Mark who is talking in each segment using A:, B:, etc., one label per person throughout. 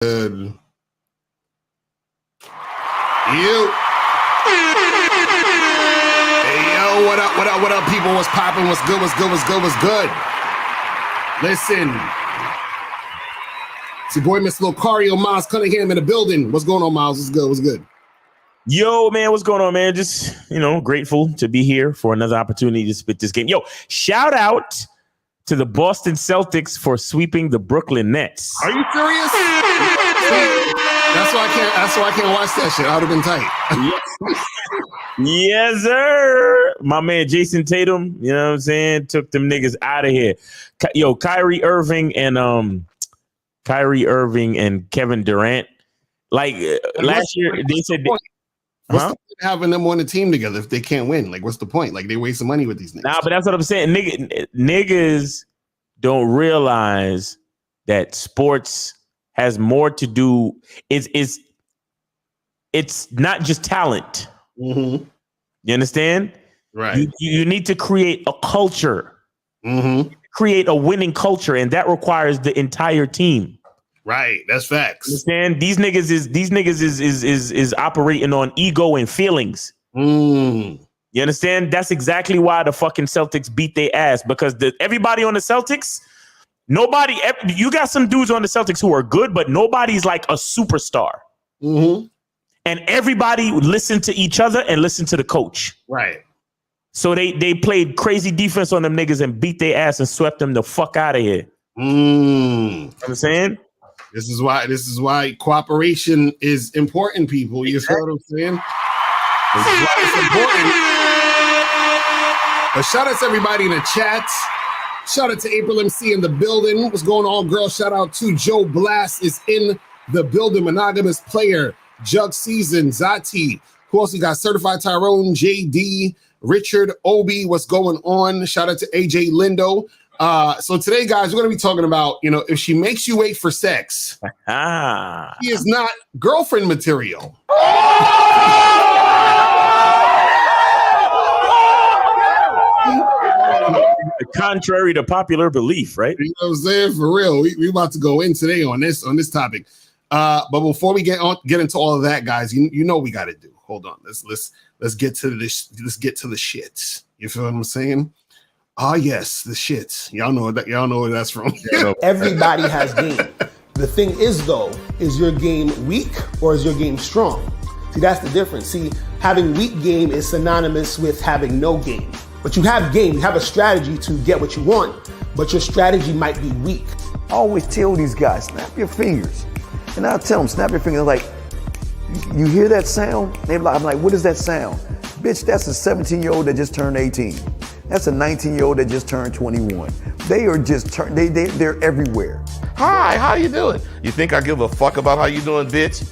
A: You. Hey, yo, what up, people? What's popping? What's good? Listen. It's your boy, Mr. Locario, Miles Cunningham in the building. What's going on, Miles? What's good?
B: Yo, man, what's going on, man? Just, grateful to be here for another opportunity to spit this game. Yo, shout out to the Boston Celtics for sweeping the Brooklyn Nets.
A: Are you serious? That's why I can't watch that shit. I would have been tight.
B: Yes, sir. My man Jason Tatum, you know what I'm saying, took them niggas out of here. Yo, Kyrie Irving and Kevin Durant. Like last year, they said.
A: What's the point of having them on the team together if they can't win? Like, what's the point? Like, they wasting money with these niggas.
B: Nah, but that's what I'm saying. Niggas don't realize that sports has more to do. It's not just talent.
A: Mm-hmm.
B: You understand?
A: Right.
B: You need to create a culture.
A: Mm-hmm.
B: Create a winning culture, and that requires the entire team.
A: Right, that's facts.
B: Understand? These niggas is operating on ego and feelings.
A: You
B: understand? That's exactly why the fucking Celtics beat their ass, because everybody on the Celtics, you got some dudes on the Celtics who are good, but nobody's like a superstar.
A: Mm-hmm.
B: And everybody listened to each other and listened to the coach.
A: Right.
B: So they played crazy defense on them niggas and beat their ass and swept them the fuck out of here. You know what I'm saying?
A: This is why cooperation is important, people. You feel what I'm saying? This is why it's important. But shout out to everybody in the chat. Shout out to April MC in the building. What's going on, girl? Shout out to Joe Blast is in the building. Monogamous player, Jug Season, Zati. Who else we got? Certified Tyrone, JD, Richard, Obi. What's going on? Shout out to AJ Lindo. So today, guys, we're going to be talking about, if she makes you wait for sex, she is not girlfriend material.
B: Contrary to popular belief, right?
A: You know what I'm saying? For real. We about to go in today on this topic. But before we get into all of that, guys, you know what we got to do. Hold on. Let's get to this. Let's get to the shit. You feel what I'm saying? Ah, yes, the shit. Y'all know where that's from.
C: Everybody has game. The thing is, though, is your game weak or is your game strong? See, that's the difference. See, having weak game is synonymous with having no game. But you have game, you have a strategy to get what you want, but your strategy might be weak.
D: I always tell these guys, snap your fingers. And I'll tell them, snap your fingers. Like, you hear that sound? I'm like, what is that sound? Bitch, that's a 17-year-old that just turned 18. That's a 19-year-old that just turned 21. They are just they're everywhere.
E: Hi, how you doing? You think I give a fuck about how you doing, bitch?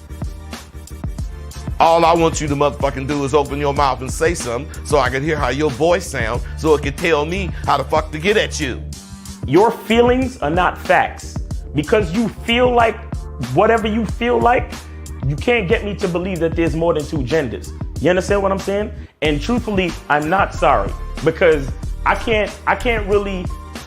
E: All I want you to motherfucking do is open your mouth and say something so I can hear how your voice sounds so it can tell me how the fuck to get at you.
B: Your feelings are not facts. Because you feel like whatever you feel like, you can't get me to believe that there's more than two genders. You understand what I'm saying? And truthfully, I'm not sorry, because I can't really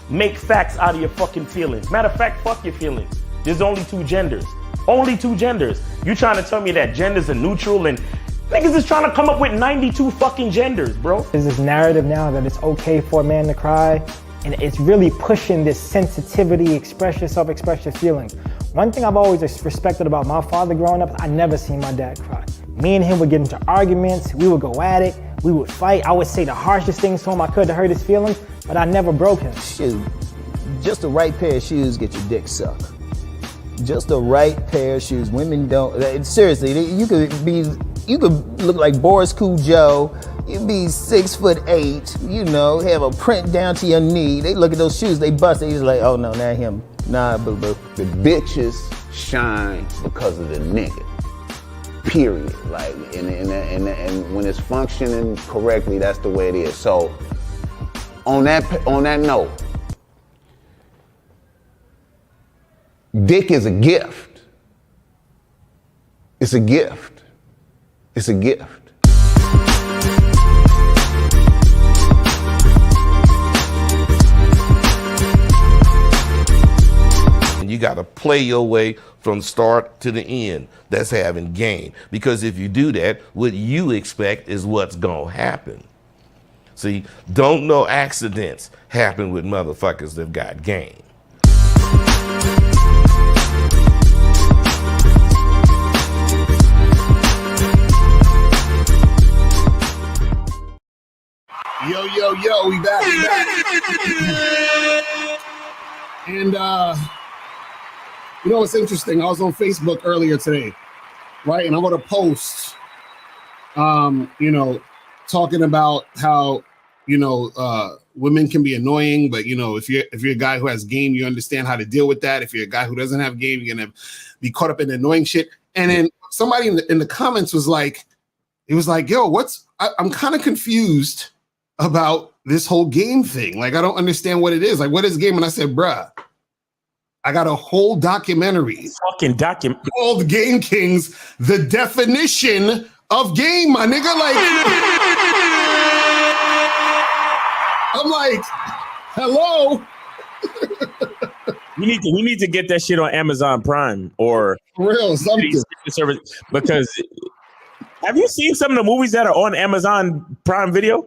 B: make facts out of your fucking feelings. Matter of fact, fuck your feelings. There's only two genders. Only two genders. You trying to tell me that genders are neutral and niggas is trying to come up with 92 fucking genders, bro.
F: There's this narrative now that it's okay for a man to cry, and it's really pushing this sensitivity, express yourself, express your feelings. One thing I've always respected about my father growing up, I never seen my dad cry. Me and him would get into arguments, we would go at it, we would fight. I would say the harshest things to him I could to hurt his feelings, but I never broke him.
G: Shoot, just the right pair of shoes get your dick sucked. Just the right pair of shoes. Women don't, seriously, you could look like Boris Joe. You'd be 6'8", have a print down to your knee. They look at those shoes, they bust, they just like, oh no, not him. Nah, boo boo.
H: The bitches shine because of the nigga. Period. Like, and when it's functioning correctly, that's the way it is. So, on that note, dick is a gift. It's a gift. It's a gift.
E: You got to play your way from start to the end that's having game. Because if you do that, what you expect is what's gonna happen. See, don't no accidents happen with motherfuckers that got game.
A: Yo, yo, yo, we back. And you know what's interesting? I was on Facebook earlier today, right? And I'm gonna post you know, talking about how, you know, women can be annoying, but you know, if you're a guy who has game, you understand how to deal with that. If you're a guy who doesn't have game, you're gonna be caught up in the annoying shit. And then somebody in the comments was like, it was like, yo, I'm kind of confused about this whole game thing. Like, I don't understand what it is. Like, what is game? And I said, bruh, I got a whole documentary.
B: Fucking document
A: called Game Kings, the definition of game, my nigga. Like, I'm like, hello.
B: We need to get that shit on Amazon Prime or
A: real something
B: service, because have you seen some of the movies that are on Amazon Prime Video?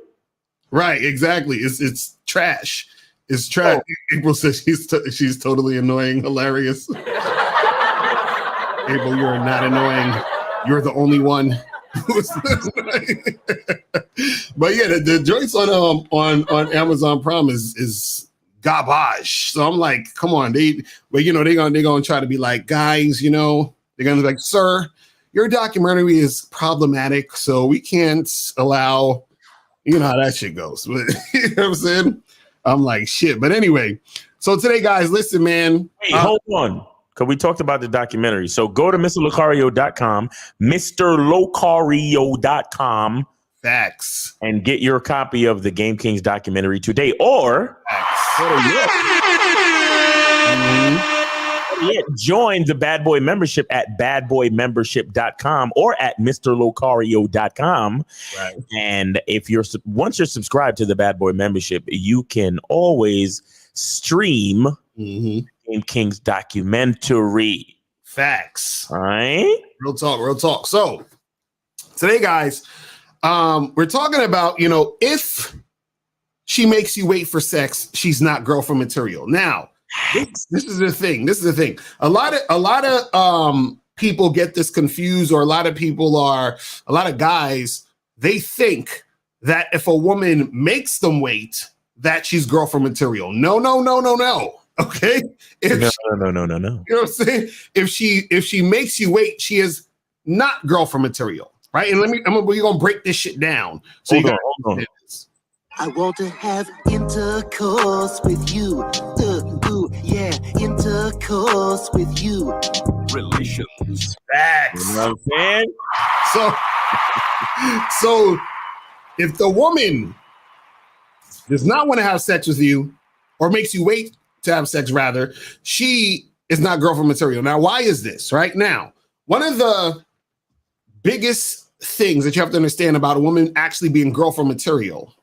A: Right, exactly. It's trash. It's trash. Oh. April says she's totally annoying, hilarious. April, you are not annoying. You're the only one. But yeah, the joints on Amazon Prime is garbage. So I'm like, come on, but you know, they're gonna try to be like, guys, you know, they're gonna be like, sir, your documentary is problematic, so we can't allow. You know how that shit goes. But, you know what I'm saying? I'm like, shit. But anyway, so today, guys, listen, man.
B: Wait, hold on. Because we talked about the documentary. So go to MrLocario.com, MrLocario.com.
A: Facts.
B: And get your copy of the Game Kings documentary today. Or join the Bad Boy membership at badboymembership.com or at MrLocario.com. Right. And once you're subscribed to the Bad Boy membership, you can always stream Game Kings documentary.
A: Facts.
B: All right.
A: Real talk. So today, guys, we're talking about, you know, if she makes you wait for sex, she's not girlfriend material. Now, this is the thing. A lot of people get this confused, or a lot of guys, they think that if a woman makes them wait, that she's girlfriend material. No. Okay. No.
B: No.
A: You know what I'm saying? If she makes you wait, she is not girlfriend material, right? And we're gonna break this shit down. So hold on.
I: I want to have intercourse with you. Intercourse with you.
A: Relations. Facts.
B: You know what I'm saying?
A: So if the woman does not want to have sex with you, or makes you wait to have sex, rather, she is not girlfriend material. Now, why is this? Right now, one of the biggest things that you have to understand about a woman actually being girlfriend material,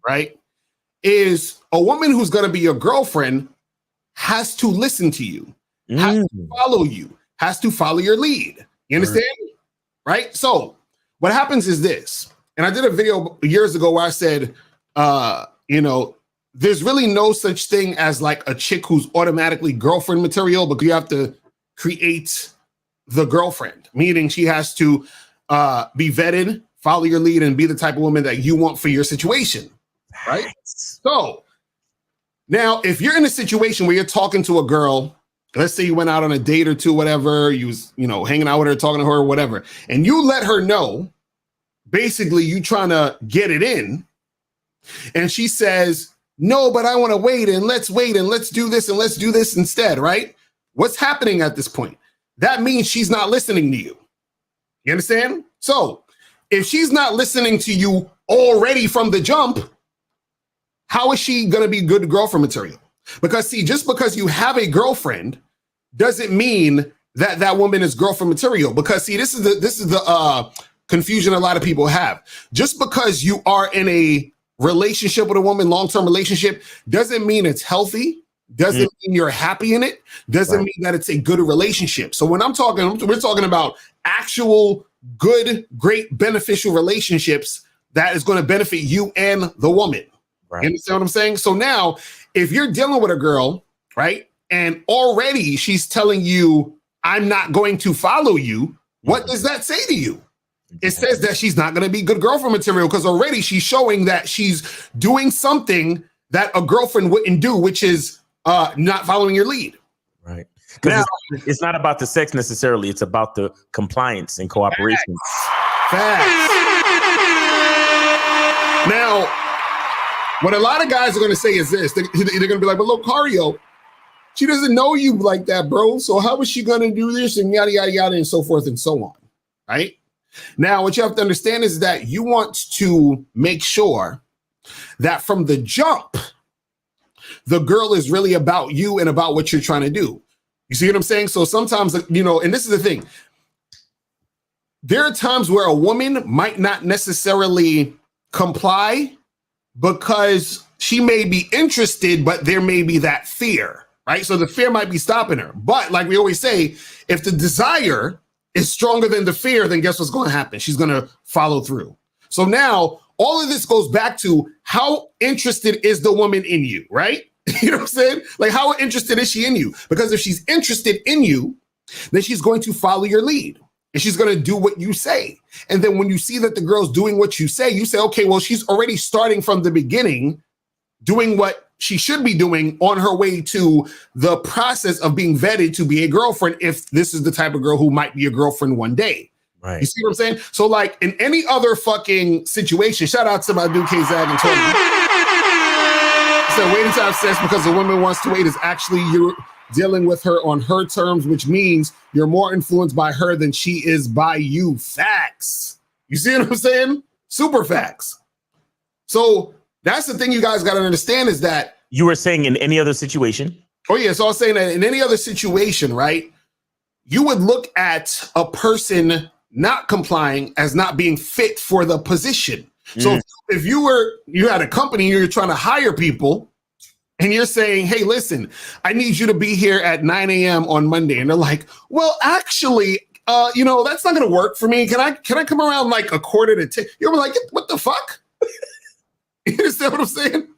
A: right, is a woman who's going to be your girlfriend has to listen to you, has to follow you, has to follow your lead. You understand? Right? So what happens is this, and I did a video years ago where I said, you know, there's really no such thing as like a chick who's automatically girlfriend material, because you have to create the girlfriend, meaning she has to be vetted, follow your lead, and be the type of woman that you want for your situation, right? So now, if you're in a situation where you're talking to a girl, let's say you went out on a date or two, whatever, you was, you know, hanging out with her, talking to her, or whatever, and you let her know, basically you trying to get it in, and she says, no, but I want to wait and let's do this and let's do this instead, right? What's happening at this point? That means she's not listening to you. You understand? So if she's not listening to you already from the jump, how is she going to be good girlfriend material? Because see, just because you have a girlfriend doesn't mean that that woman is girlfriend material. Because see, this is the confusion a lot of people have. Just because you are in a relationship with a woman, long-term relationship, doesn't mean it's healthy. doesn't mean you're happy in it, doesn't mean that it's a good relationship. So when we're talking about actual good, great, beneficial relationships that is going to benefit you and the woman. Right. You understand what I'm saying? So now, if you're dealing with a girl, right, and already she's telling you, I'm not going to follow you, what does that say to you? It says that she's not going to be good girlfriend material because already she's showing that she's doing something that a girlfriend wouldn't do, which is not following your lead.
B: Right. Because it's not about the sex necessarily. It's about the compliance and cooperation.
A: Facts. Now, what a lot of guys are going to say is this. They're going to be like, but Locario, she doesn't know you like that, bro. So how is she going to do this and yada, yada, yada, and so forth and so on. Right? Now, what you have to understand is that you want to make sure that from the jump, the girl is really about you and about what you're trying to do. You see what I'm saying? So sometimes, you know, and this is the thing. There are times where a woman might not necessarily comply because she may be interested, but there may be that fear, right? So the fear might be stopping her. But like we always say, if the desire is stronger than the fear, then guess what's going to happen? She's going to follow through. So now all of this goes back to how interested is the woman in you, right? You know what I'm saying? Like, how interested is she in you? Because if she's interested in you, then she's going to follow your lead and she's going to do what you say. And then when you see that the girl's doing what you say, okay, well, she's already starting from the beginning, doing what she should be doing on her way to the process of being vetted to be a girlfriend, if this is the type of girl who might be a girlfriend one day. Right. You see what I'm saying? So like in any other fucking situation, shout out to my dude K-Zag and Tony. So waiting to have sex because a woman wants to wait is actually you're dealing with her on her terms, which means you're more influenced by her than she is by you. Facts. You see what I'm saying? Super facts. So that's the thing you guys got to understand is that
B: you were saying in any other situation. Oh yeah.
A: So I was saying that in any other situation, right? You would look at a person not complying as not being fit for the position. So if you had a company, you're trying to hire people and you're saying, hey, listen, I need you to be here at 9 a.m. on Monday. And they're like, well, actually, that's not going to work for me. Can I come around like a quarter to 10? You're like, what the fuck? You understand what I'm saying?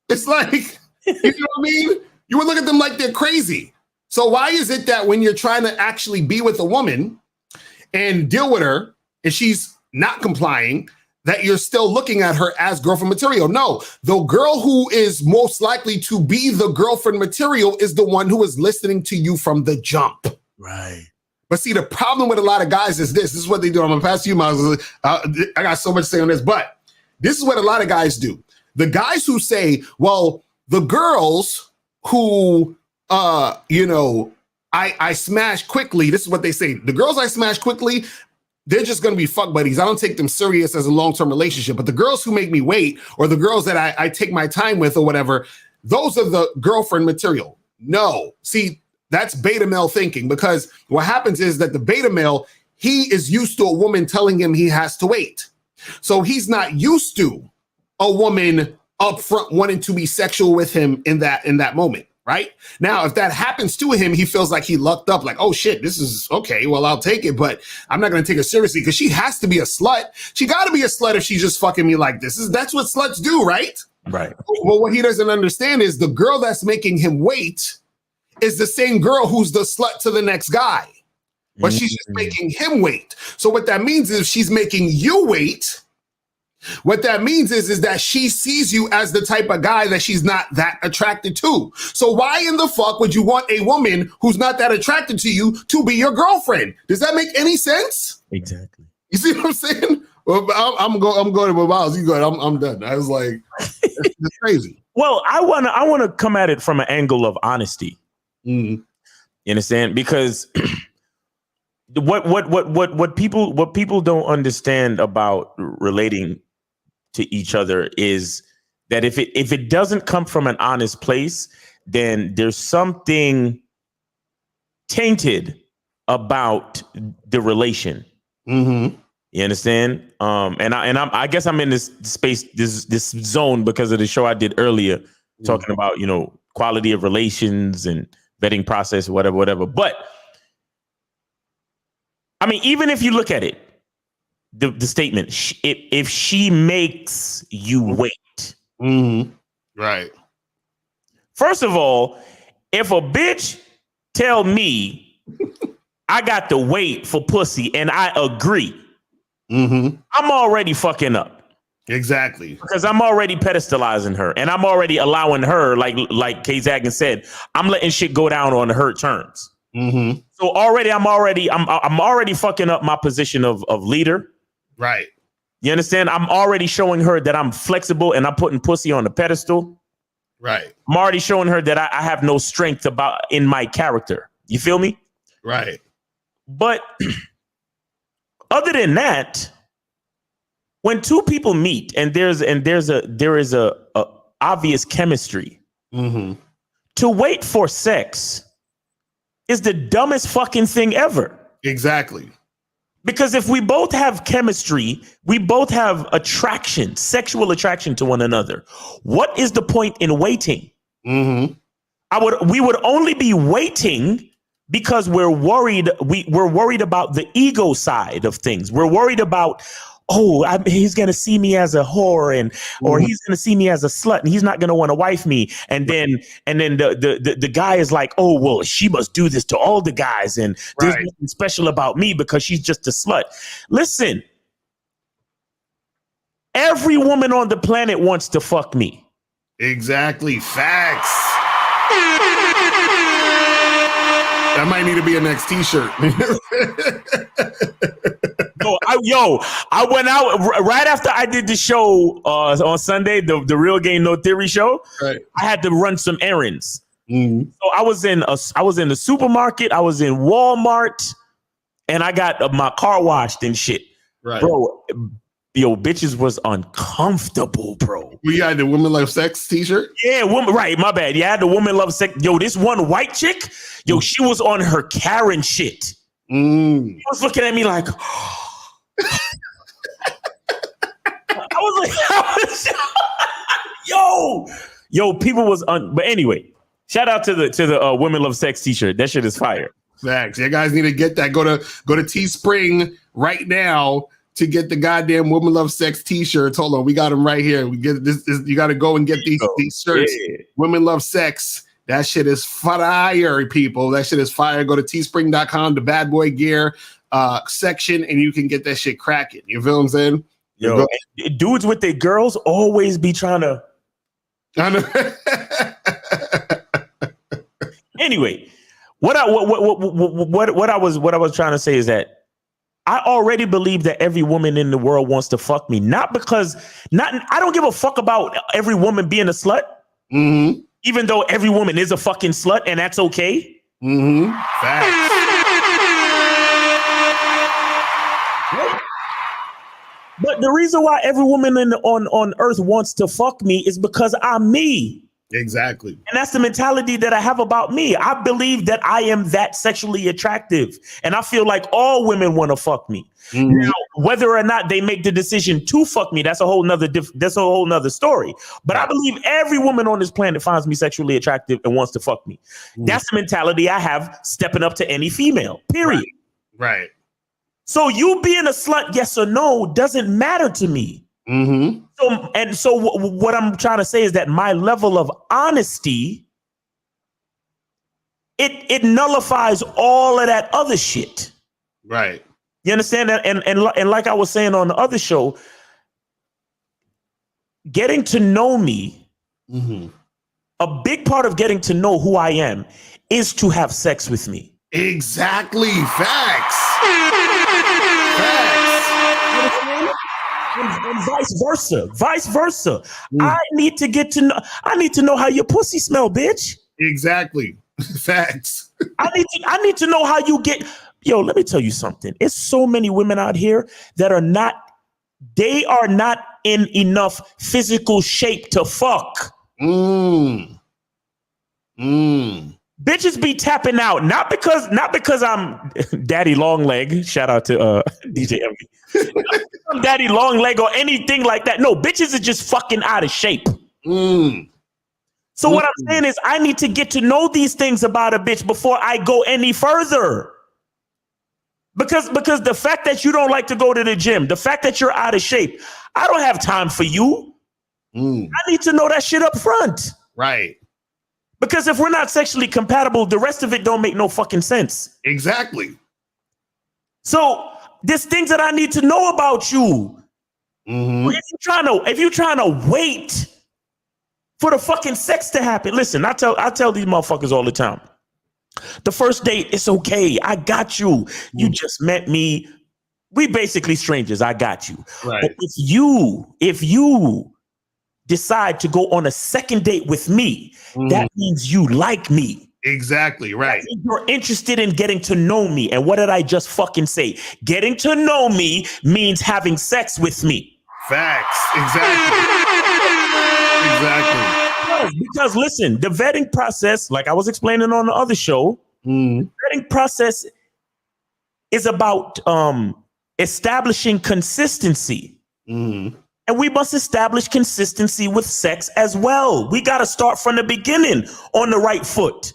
A: It's like, you know what I mean? You would look at them like they're crazy. So why is it that when you're trying to actually be with a woman and deal with her and she's not complying, that you're still looking at her as girlfriend material? No, the girl who is most likely to be the girlfriend material is the one who is listening to you from the jump.
B: Right.
A: But see, the problem with a lot of guys is this is what they do. I'm going to pass you, Miles. I got so much to say on this, but this is what a lot of guys do. The guys who say, well, the girls who, I smash quickly. This is what they say. The girls I smash quickly, they're just going to be fuck buddies. I don't take them serious as a long-term relationship. But the girls who make me wait, or the girls that I take my time with or whatever, those are the girlfriend material. No. See, that's beta male thinking, because what happens is that the beta male, he is used to a woman telling him he has to wait. So he's not used to a woman up front wanting to be sexual with him in that moment. Right now, if that happens to him, he feels like he lucked up, like, oh shit, this is okay. Well, I'll take it, but I'm not going to take it seriously because she has to be a slut. She got to be a slut if she's just fucking me like this. That's what sluts do, right?
B: Right.
A: Well, what he doesn't understand is the girl that's making him wait is the same girl who's the slut to the next guy, but she's just making him wait. So what that means is she's making you wait. What that means is that she sees you as the type of guy that she's not that attracted to. So why in the fuck would you want a woman who's not that attracted to you to be your girlfriend? Does that make any sense?
B: Exactly.
A: You see what I'm saying? Well, I'm going to Miles. You go ahead. I'm done. I was like, it's crazy.
B: Well, I wanna come at it from an angle of honesty. You understand? Because what people don't understand about relating to each other is that if it doesn't come from an honest place, then there's something tainted about the relation. You understand? I guess I'm in this space, this zone because of the show I did earlier, talking about, quality of relations and vetting process, whatever. But I mean, even if you look at it, the statement, if she makes you wait.
A: Mm-hmm. Right.
B: First of all, if a bitch tell me I got to wait for pussy and I agree, I'm already fucking up.
A: Exactly.
B: Because I'm already pedestalizing her and I'm already allowing her, like K Zagan said, I'm letting shit go down on her terms. So already I'm already fucking up my position of leader.
A: Right.
B: You understand? I'm already showing her that I'm flexible and I'm putting pussy on the pedestal.
A: Right.
B: I'm already showing her that I have no strength in my character. You feel me?
A: Right.
B: But other than that, when two people meet and there is a obvious chemistry, to wait for sex is the dumbest fucking thing ever.
A: Exactly.
B: Because if we both have chemistry, we both have attraction, sexual attraction to one another. What is the point in waiting? We would only be waiting because we're worried. We're worried about the ego side of things. We're worried about, he's going to see me as a whore or he's going to see me as a slut and he's not going to want to wife me. And then the guy is like, oh, well, she must do this to all the guys. And there's nothing special about me because she's just a slut. Listen, every woman on the planet wants to fuck me.
A: Exactly. Facts. That might need to be a next t-shirt.
B: I went out right after I did the show on Sunday, the Real Game No Theory show. Right. I had to run some errands. So I was in the supermarket, I was in Walmart, and I got my car washed and shit.
A: Right.
B: Bro, bitches was uncomfortable, bro.
A: We had the Women Love Sex t-shirt?
B: Yeah, right, my bad. Yeah, I had the Women Love Sex. This one white chick, she was on her Karen shit. She was looking at me like, I was like, yo, people was but anyway, shout out to the Women Love Sex t-shirt. That shit is fire.
A: Facts. You guys need to get that. Go to Teespring right now to get the goddamn Women Love Sex t-shirts. Hold on, we got them right here. We get this. You got to go and get these shirts. Yeah. Women Love Sex. That shit is fire, people. That shit is fire. Go to teespring.com, the bad boy gear section, and you can get that shit cracking. You feel what I'm saying?
B: Yo, dudes with their girls always be trying to. I know. Anyway, what I was trying to say is that I already believe that every woman in the world wants to fuck me. I don't give a fuck about every woman being a slut. Even though every woman is a fucking slut, and that's okay.
A: Facts.
B: But the reason why every woman on earth wants to fuck me is because I'm me.
A: Exactly.
B: And that's the mentality that I have about me. I believe that I am that sexually attractive. And I feel like all women want to fuck me. Now, whether or not they make the decision to fuck me, that's a whole nother story. But I believe every woman on this planet finds me sexually attractive and wants to fuck me. That's the mentality I have stepping up to any female, period.
A: Right.
B: So you being a slut, yes or no, doesn't matter to me. So what I'm trying to say is that my level of honesty, it nullifies all of that other shit.
A: Right.
B: You understand that? And like I was saying on the other show, getting to know me, a big part of getting to know who I am is to have sex with me.
A: Exactly. Facts.
B: And vice versa. I need to know how your pussy smell, bitch.
A: Exactly. Facts.
B: I need to know how you get. Yo, let me tell you something. It's so many women out here that are not in enough physical shape to fuck. Bitches be tapping out, not because I'm Daddy Longleg. Shout out to DJ Envy. I'm Daddy Longleg or anything like that. No, bitches are just fucking out of shape. So what I'm saying is I need to get to know these things about a bitch before I go any further. Because the fact that you don't like to go to the gym, the fact that you're out of shape, I don't have time for you. I need to know that shit up front.
A: Right.
B: Because if we're not sexually compatible, the rest of it don't make no fucking sense.
A: Exactly.
B: So there's things that I need to know about you. If you're trying to wait for the fucking sex to happen, listen, I tell these motherfuckers all the time. The first date, it's okay. I got you. You just met me. We basically strangers. I got you.
A: Right.
B: But if you decide to go on a second date with me, that means you like me.
A: Exactly. Right.
B: You're interested in getting to know me. And what did I just fucking say? Getting to know me means having sex with me.
A: Facts. Exactly. Exactly.
B: Because listen, the vetting process, like I was explaining on the other show, the vetting process is about establishing consistency. And we must establish consistency with sex as well. We got to start from the beginning on the right foot.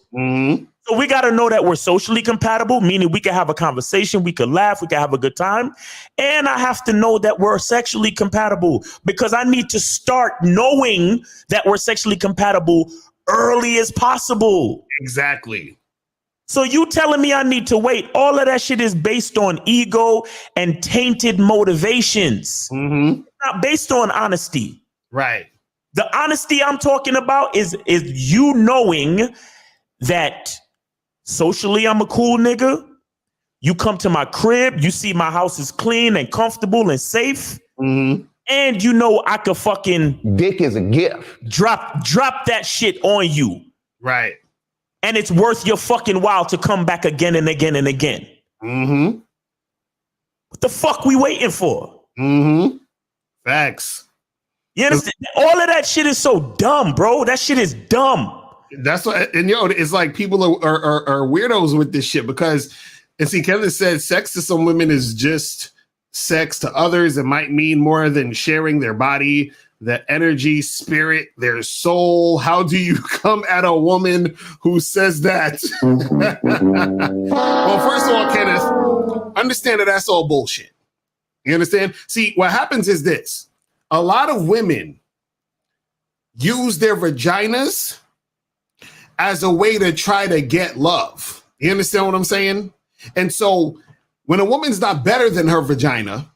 B: So we got to know that we're socially compatible, meaning we can have a conversation, we can laugh, we can have a good time. And I have to know that we're sexually compatible because I need to start knowing that we're sexually compatible early as possible.
A: Exactly.
B: So you telling me I need to wait, all of that shit is based on ego and tainted motivations. Not based on honesty.
A: Right.
B: The honesty I'm talking about is you knowing that socially I'm a cool nigga. You come to my crib, you see my house is clean and comfortable and safe. And you know I could fucking
H: dick is a gift.
B: Drop that shit on you.
A: Right.
B: And it's worth your fucking while to come back again and again and again. What the fuck we waiting for?
A: Facts.
B: You understand? All of that shit is so dumb, bro. That shit is dumb.
A: That's what, and it's like people are weirdos with this shit because, and see, Kevin said sex to some women is just sex to others. It might mean more than sharing their body, the energy, spirit, their soul. How do you come at a woman who says that? Well, first of all, Kenneth, understand that that's all bullshit. You understand? See, what happens is this. A lot of women use their vaginas as a way to try to get love. You understand what I'm saying? And so when a woman's not better than her vagina,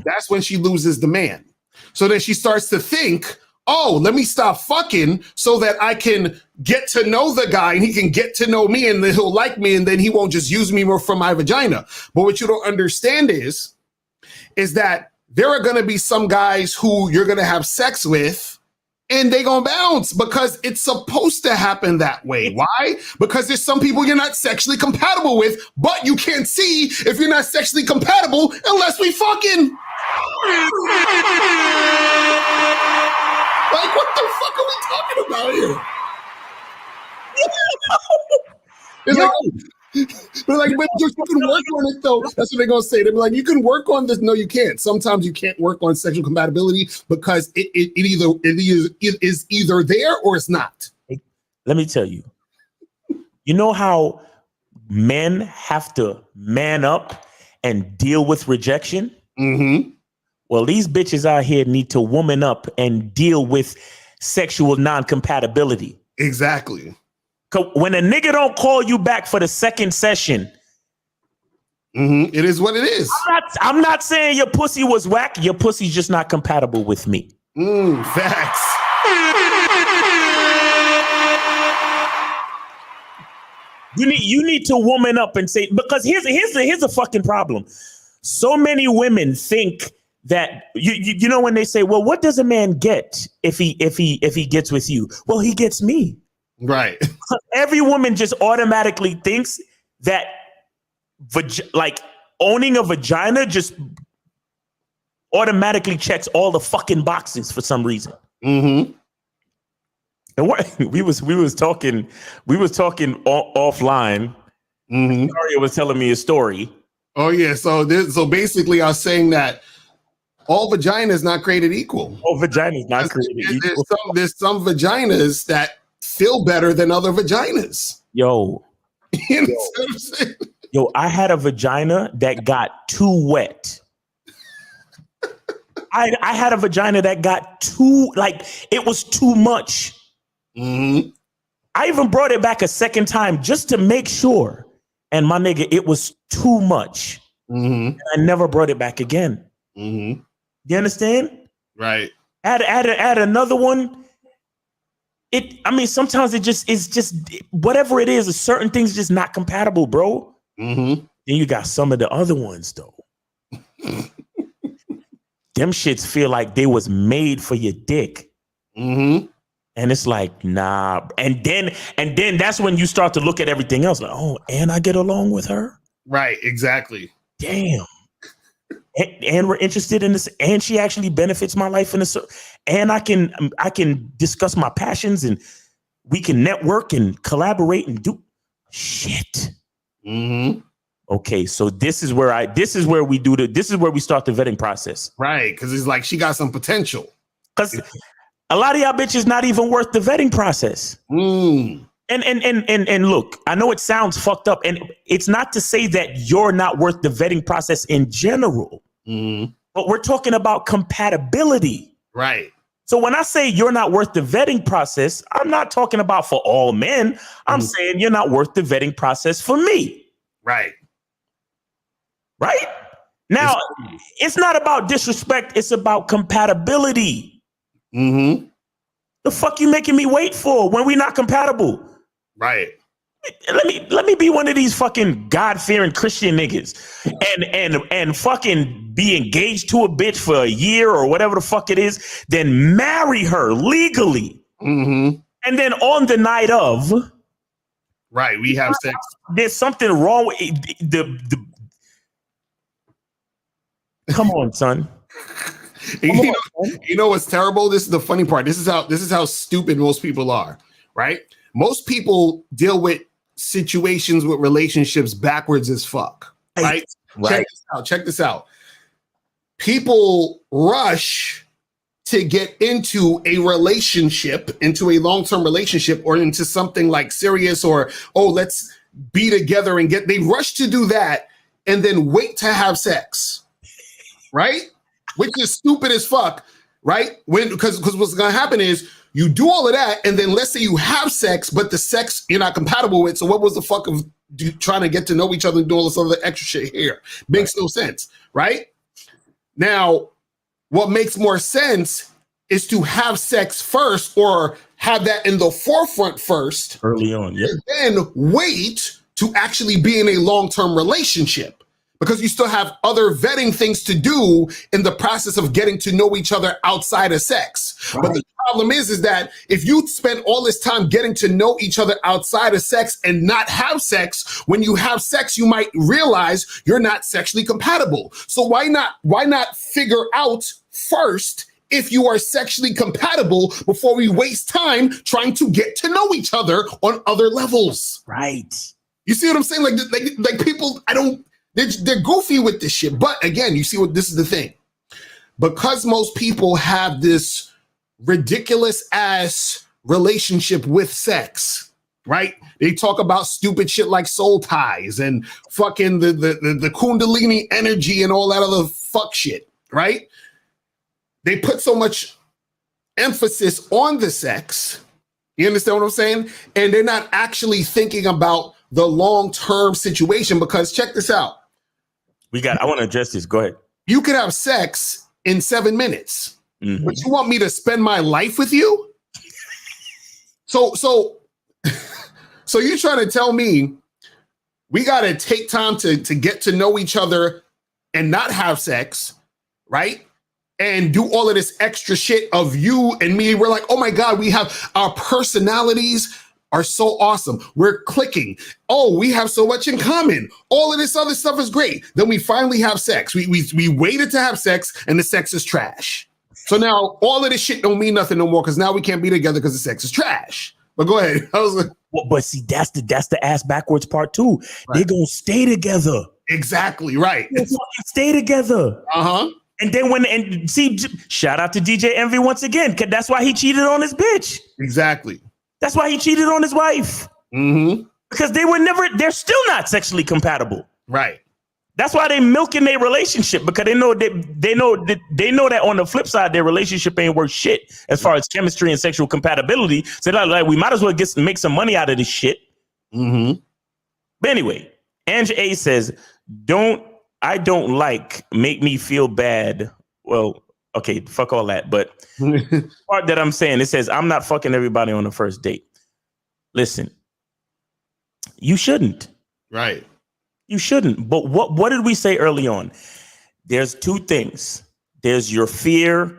A: that's when she loses the man. So then she starts to think, oh, let me stop fucking so that I can get to know the guy and he can get to know me and then he'll like me and then he won't just use me more from my vagina. But what you don't understand is that there are going to be some guys who you're going to have sex with and they going to bounce because it's supposed to happen that way. Why? Because there's some people you're not sexually compatible with, but you can't see if you're not sexually compatible unless we fucking. Like, what the fuck are we talking about here? They're like, but you can work on it though. That's what they're gonna say. They're like, you can work on this. No, you can't. Sometimes you can't work on sexual compatibility because it is either there or it's not.
B: Let me tell you. You know how men have to man up and deal with rejection? Well, these bitches out here need to woman up and deal with sexual non-compatibility.
A: Exactly.
B: When a nigga don't call you back for the second session,
A: it is what it is.
B: I'm not saying your pussy was whack. Your pussy's just not compatible with me.
A: Facts.
B: You need to woman up and say, because here's a fucking problem. So many women think that you know when they say, well, what does a man get if he gets with you? Well, he gets me.
A: Right.
B: Every woman just automatically thinks that like owning a vagina just automatically checks all the fucking boxes for some reason. And what we was talking offline. Locario was telling me a story.
A: Oh yeah, so basically I was saying that all vagina is not created equal.
B: All vagina is not created equal.
A: There's some vaginas that feel better than other vaginas.
B: Yo,
A: You know what I'm saying?
B: yo, I had a vagina that got too wet. I had a vagina that got too, like, it was too much.
A: Mm-hmm.
B: I even brought it back a second time just to make sure. And my nigga, it was too much.
A: Mm-hmm.
B: And I never brought it back again.
A: Mm-hmm.
B: You understand?
A: Right.
B: Add another one. Sometimes it's just whatever it is, certain things just not compatible, bro.
A: Mm-hmm.
B: Then you got some of the other ones though. Them shits feel like they was made for your dick.
A: Mm-hmm.
B: And it's like, nah. And then that's when you start to look at everything else. Like, oh, and I get along with her?
A: Right, exactly.
B: Damn. And we're interested in this, and she actually benefits my life in this. And I can discuss my passions, and we can network and collaborate and do shit.
A: Mm-hmm.
B: Okay, so this is where we start the vetting process.
A: Right, because it's like she got some potential.
B: Because a lot of y'all bitches not even worth the vetting process.
A: Mm.
B: And look, I know it sounds fucked up, and it's not to say that you're not worth the vetting process in general, but we're talking about compatibility.
A: Right.
B: So when I say you're not worth the vetting process, I'm not talking about for all men. I'm saying you're not worth the vetting process for me.
A: Right.
B: Right? Now, it's not about disrespect. It's about compatibility.
A: Mm-hmm.
B: The fuck you making me wait for when we not compatible?
A: Right.
B: Let me be one of these fucking God-fearing Christian niggas and fucking be engaged to a bitch for a year or whatever the fuck it is, then marry her legally.
A: Mm-hmm.
B: And then on the night of,
A: right, we have sex.
B: There's something wrong with the come on, son.
A: You know what's terrible? This is the funny part. This is how stupid most people are, right? Most people deal with situations with relationships backwards as fuck, right? Check this out. People rush to get into a relationship, into a long-term relationship, or into something like serious, or let's be together and they rush to do that and then wait to have sex, right? Which is stupid as fuck, right? Because what's gonna happen is you do all of that, and then let's say you have sex, but the sex you're not compatible with. So what was the fuck of trying to get to know each other and do all this other extra shit here? Makes no sense, right? Now, what makes more sense is to have sex first, or have that in the forefront first,
B: early on, yeah.
A: And then wait to actually be in a long-term relationship. Because you still have other vetting things to do in the process of getting to know each other outside of sex. Right. But the problem is that if you spend all this time getting to know each other outside of sex and not have sex, when you have sex, you might realize you're not sexually compatible. So why not figure out first if you are sexually compatible before we waste time trying to get to know each other on other levels?
B: Right.
A: You see what I'm saying? Like people, they're goofy with this shit. But again, you see what this is the thing. Because most people have this ridiculous ass relationship with sex, right? They talk about stupid shit like soul ties and fucking the Kundalini energy and all that other fuck shit, right? They put so much emphasis on the sex. You understand what I'm saying? And they're not actually thinking about the long-term situation, because check this out. I
B: want to address this. Go ahead.
A: You could have sex in 7 minutes, but you want me to spend my life with you? So you're trying to tell me we got to take time to get to know each other and not have sex, right? And do all of this extra shit of you and me. We're like, oh my God, we have our personalities are so awesome. We're clicking. Oh, we have so much in common. All of this other stuff is great. Then we finally have sex. We waited to have sex, and the sex is trash. So now all of this shit don't mean nothing no more, because now we can't be together because the sex is trash. But go ahead.
B: But see, that's the ass backwards part too. Right. They're gonna stay together.
A: Exactly right.
B: They're gonna stay together. And then shout out to DJ Envy once again, because that's why he cheated on his bitch.
A: Exactly.
B: That's why he cheated on his wife.
A: Mm-hmm.
B: Because they're still not sexually compatible.
A: Right.
B: That's why they milking their relationship, because they know that on the flip side, their relationship ain't worth shit as far as chemistry and sexual compatibility. So they're like, we might as well make some money out of this shit.
A: Mm-hmm.
B: But anyway, Ange A says, I don't like make me feel bad. Well, okay, fuck all that. But the part that I'm saying, it says, I'm not fucking everybody on the first date. Listen, you shouldn't.
A: Right.
B: You shouldn't. But what did we say early on? There's two things. There's your fear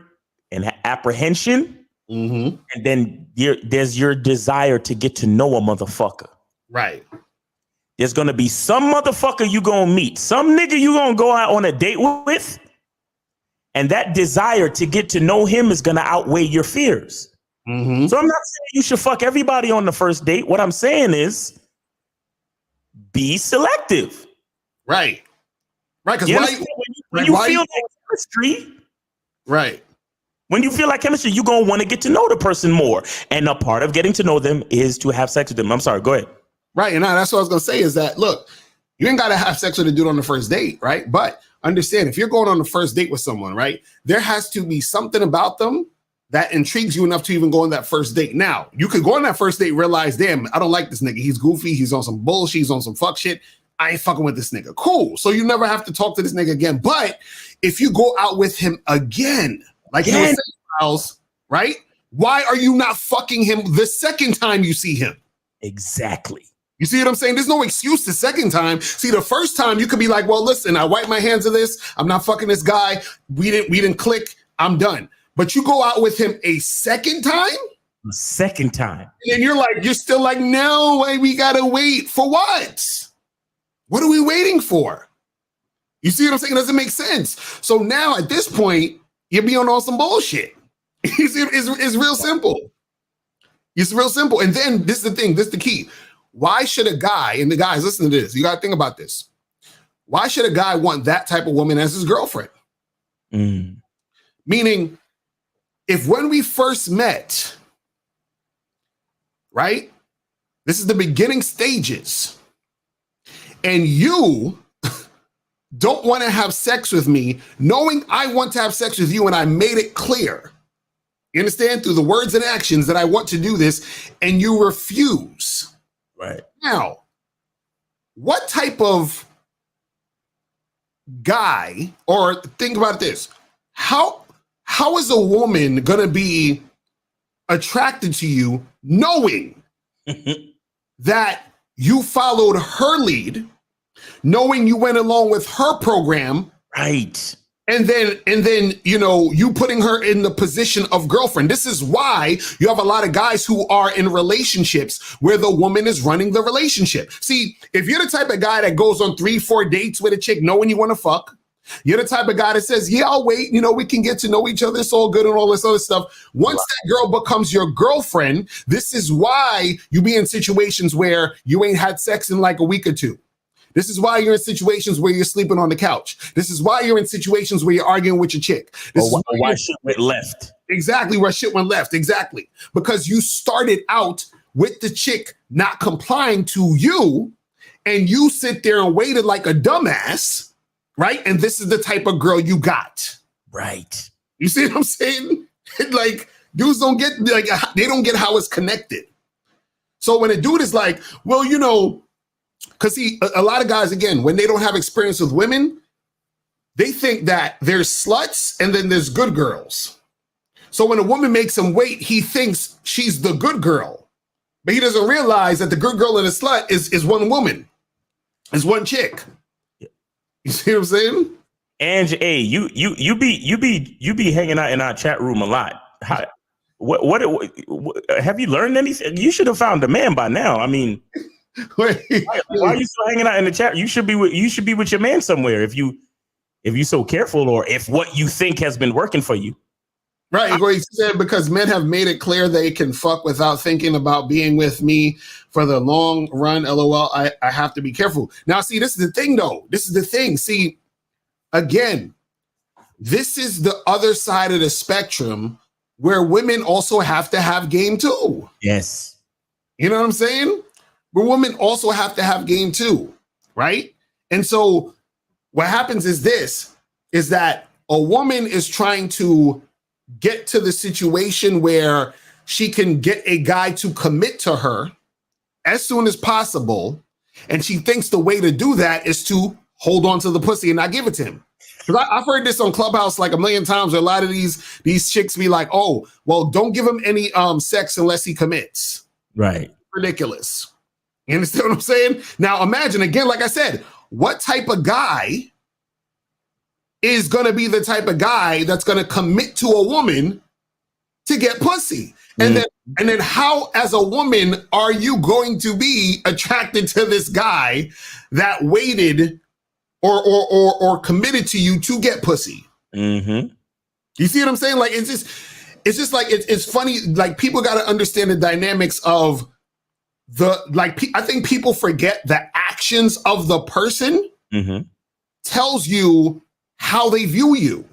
B: and apprehension.
A: Mm-hmm.
B: And then there's your desire to get to know a motherfucker.
A: Right.
B: There's going to be some motherfucker you going to meet. Some nigga you going to go out on a date with. And that desire to get to know him is going to outweigh your fears.
A: Mm-hmm.
B: So I'm not saying you should fuck everybody on the first date. What I'm saying is be selective.
A: Right. Right. Because
B: when you feel like chemistry.
A: Right.
B: When you feel like chemistry, you're going to want to get to know the person more. And a part of getting to know them is to have sex with them. I'm sorry. Go ahead.
A: Right. And that's what I was going to say is that, look, you ain't got to have sex with a dude on the first date. Right. But understand, if you're going on the first date with someone, right, there has to be something about them that intrigues you enough to even go on that first date. Now, you could go on that first date, realize, damn, I don't like this nigga. He's goofy. He's on some bullshit. He's on some fuck shit. I ain't fucking with this nigga. Cool. So you never have to talk to this nigga again. But if you go out with him again, like you were saying, Miles, right? Why are you not fucking him the second time you see him?
B: Exactly.
A: You see what I'm saying? There's no excuse the second time. See, the first time you could be like, well, listen, I wipe my hands of this. I'm not fucking this guy. We didn't click. I'm done. But you go out with him a second time?
B: The second time.
A: And you're still like, no, we gotta wait. For what? What are we waiting for? You see what I'm saying? It doesn't make sense. So now at this point, you're being on some bullshit. It's real simple. It's real simple. And then this is the thing, this is the key. Why should a guy, and the guys, listen to this, you gotta think about this. Why should a guy want that type of woman as his girlfriend? Meaning, if when we first met, right, this is the beginning stages, and you don't want to have sex with me, knowing I want to have sex with you and I made it clear, you understand, through the words and actions that I want to do this, and you refuse.
B: Right.
A: Now, what type of guy, or think about this, how is a woman going to be attracted to you knowing that you followed her lead, knowing you went along with her program,
B: right?
A: And then you putting her in the position of girlfriend. This is why you have a lot of guys who are in relationships where the woman is running the relationship. See, if you're the type of guy that goes on 3-4 dates with a chick knowing you want to fuck, you're the type of guy that says, yeah, I'll wait. We can get to know each other. It's all good and all this other stuff. Once that girl becomes your girlfriend, this is why you be in situations where you ain't had sex in like a week or two. This is why you're in situations where you're sleeping on the couch. This is why you're in situations where you're arguing with your chick. This is
B: why shit went left.
A: Exactly, where shit went left. Exactly. Because you started out with the chick not complying to you, and you sit there and waited like a dumbass, right? And this is the type of girl you got.
B: Right.
A: You see what I'm saying? Like, dudes don't get, they don't get how it's connected. So when a dude is like, well, because see, a lot of guys, again, when they don't have experience with women, they think that there's sluts and then there's good girls. So when a woman makes him wait, he thinks she's the good girl. But he doesn't realize that the good girl and the slut is one woman, is one chick. You see what I'm saying?
B: Ange A, you be hanging out in our chat room a lot. What have you learned anything? You should have found a man by now. I mean, why are you still hanging out in the chat? You should be with your man somewhere if you so careful, or if what you think has been working for you.
A: Right. He said, because men have made it clear they can fuck without thinking about being with me for the long run. LOL. I have to be careful. Now, see, this is the thing, though. This is the thing. See, again, this is the other side of the spectrum where women also have to have game, too.
B: Yes.
A: You know what I'm saying? But women also have to have game too, right? And so what happens is that a woman is trying to get to the situation where she can get a guy to commit to her as soon as possible. And she thinks the way to do that is to hold on to the pussy and not give it to him. Because I've heard this on Clubhouse like a million times where a lot of these chicks be like, oh, well, don't give him any sex unless he commits.
B: Right.
A: Ridiculous. You understand what I'm saying? Now imagine, again, like I said, what type of guy is going to be the type of guy that's going to commit to a woman to get pussy? And then how, as a woman, are you going to be attracted to this guy that waited or committed to you to get pussy?
B: Mm-hmm.
A: You see what I'm saying? Like, it's just like, it's funny. Like, people got to understand the dynamics of I think people forget the actions of the person tells you how they view you.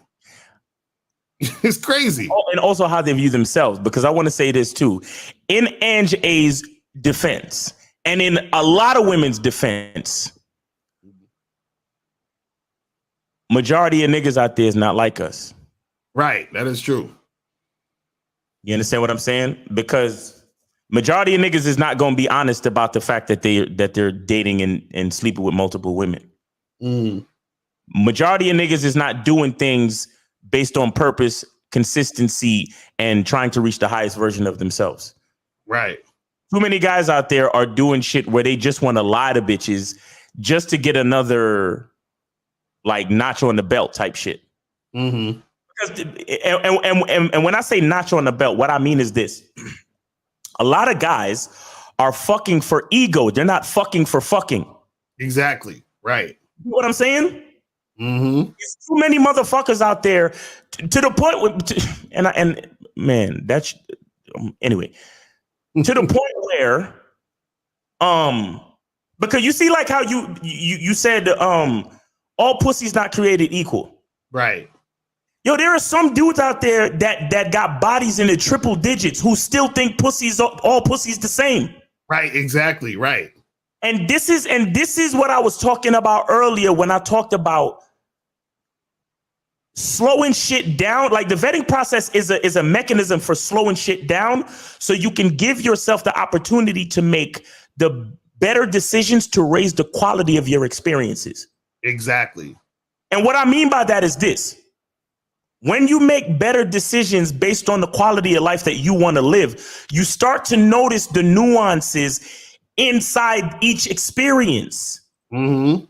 A: It's crazy.
B: Oh, and also how they view themselves, because I want to say this too. In Ange A's defense, and in a lot of women's defense, majority of niggas out there is not like us.
A: Right. That is true.
B: You understand what I'm saying? Because majority of niggas is not going to be honest about the fact that they're dating and sleeping with multiple women. Majority of niggas is not doing things based on purpose, consistency, and trying to reach the highest version of themselves.
A: Right.
B: Too many guys out there are doing shit where they just want to lie to bitches just to get another like notch on the belt type shit. Because, and when I say notch on the belt, what I mean is this. A lot of guys are fucking for ego. They're not fucking for fucking.
A: Exactly. Right.
B: You know what I'm saying?
A: Mm-hmm.
B: There's too many motherfuckers out there to the point anyway, to the point where, because you see, like how you said, all pussy's not created equal.
A: Right.
B: Yo, there are some dudes out there that got bodies in the triple digits who still think all pussy's the same.
A: Right. Exactly. Right.
B: And this is what I was talking about earlier when I talked about slowing shit down. Like, the vetting process is a mechanism for slowing shit down so you can give yourself the opportunity to make the better decisions to raise the quality of your experiences.
A: Exactly.
B: And what I mean by that is this. When you make better decisions based on the quality of life that you want to live, you start to notice the nuances inside each experience.
A: Mm-hmm.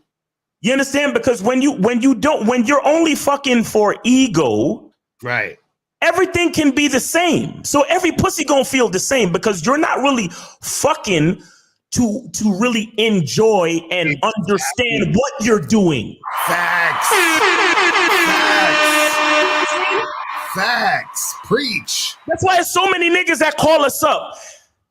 B: You understand? Because when you're only fucking for ego,
A: right,
B: everything can be the same. So every pussy gonna feel the same because you're not really fucking to really enjoy and understand what you're doing.
A: Facts. Facts. Preach.
B: That's why there's so many niggas that call us up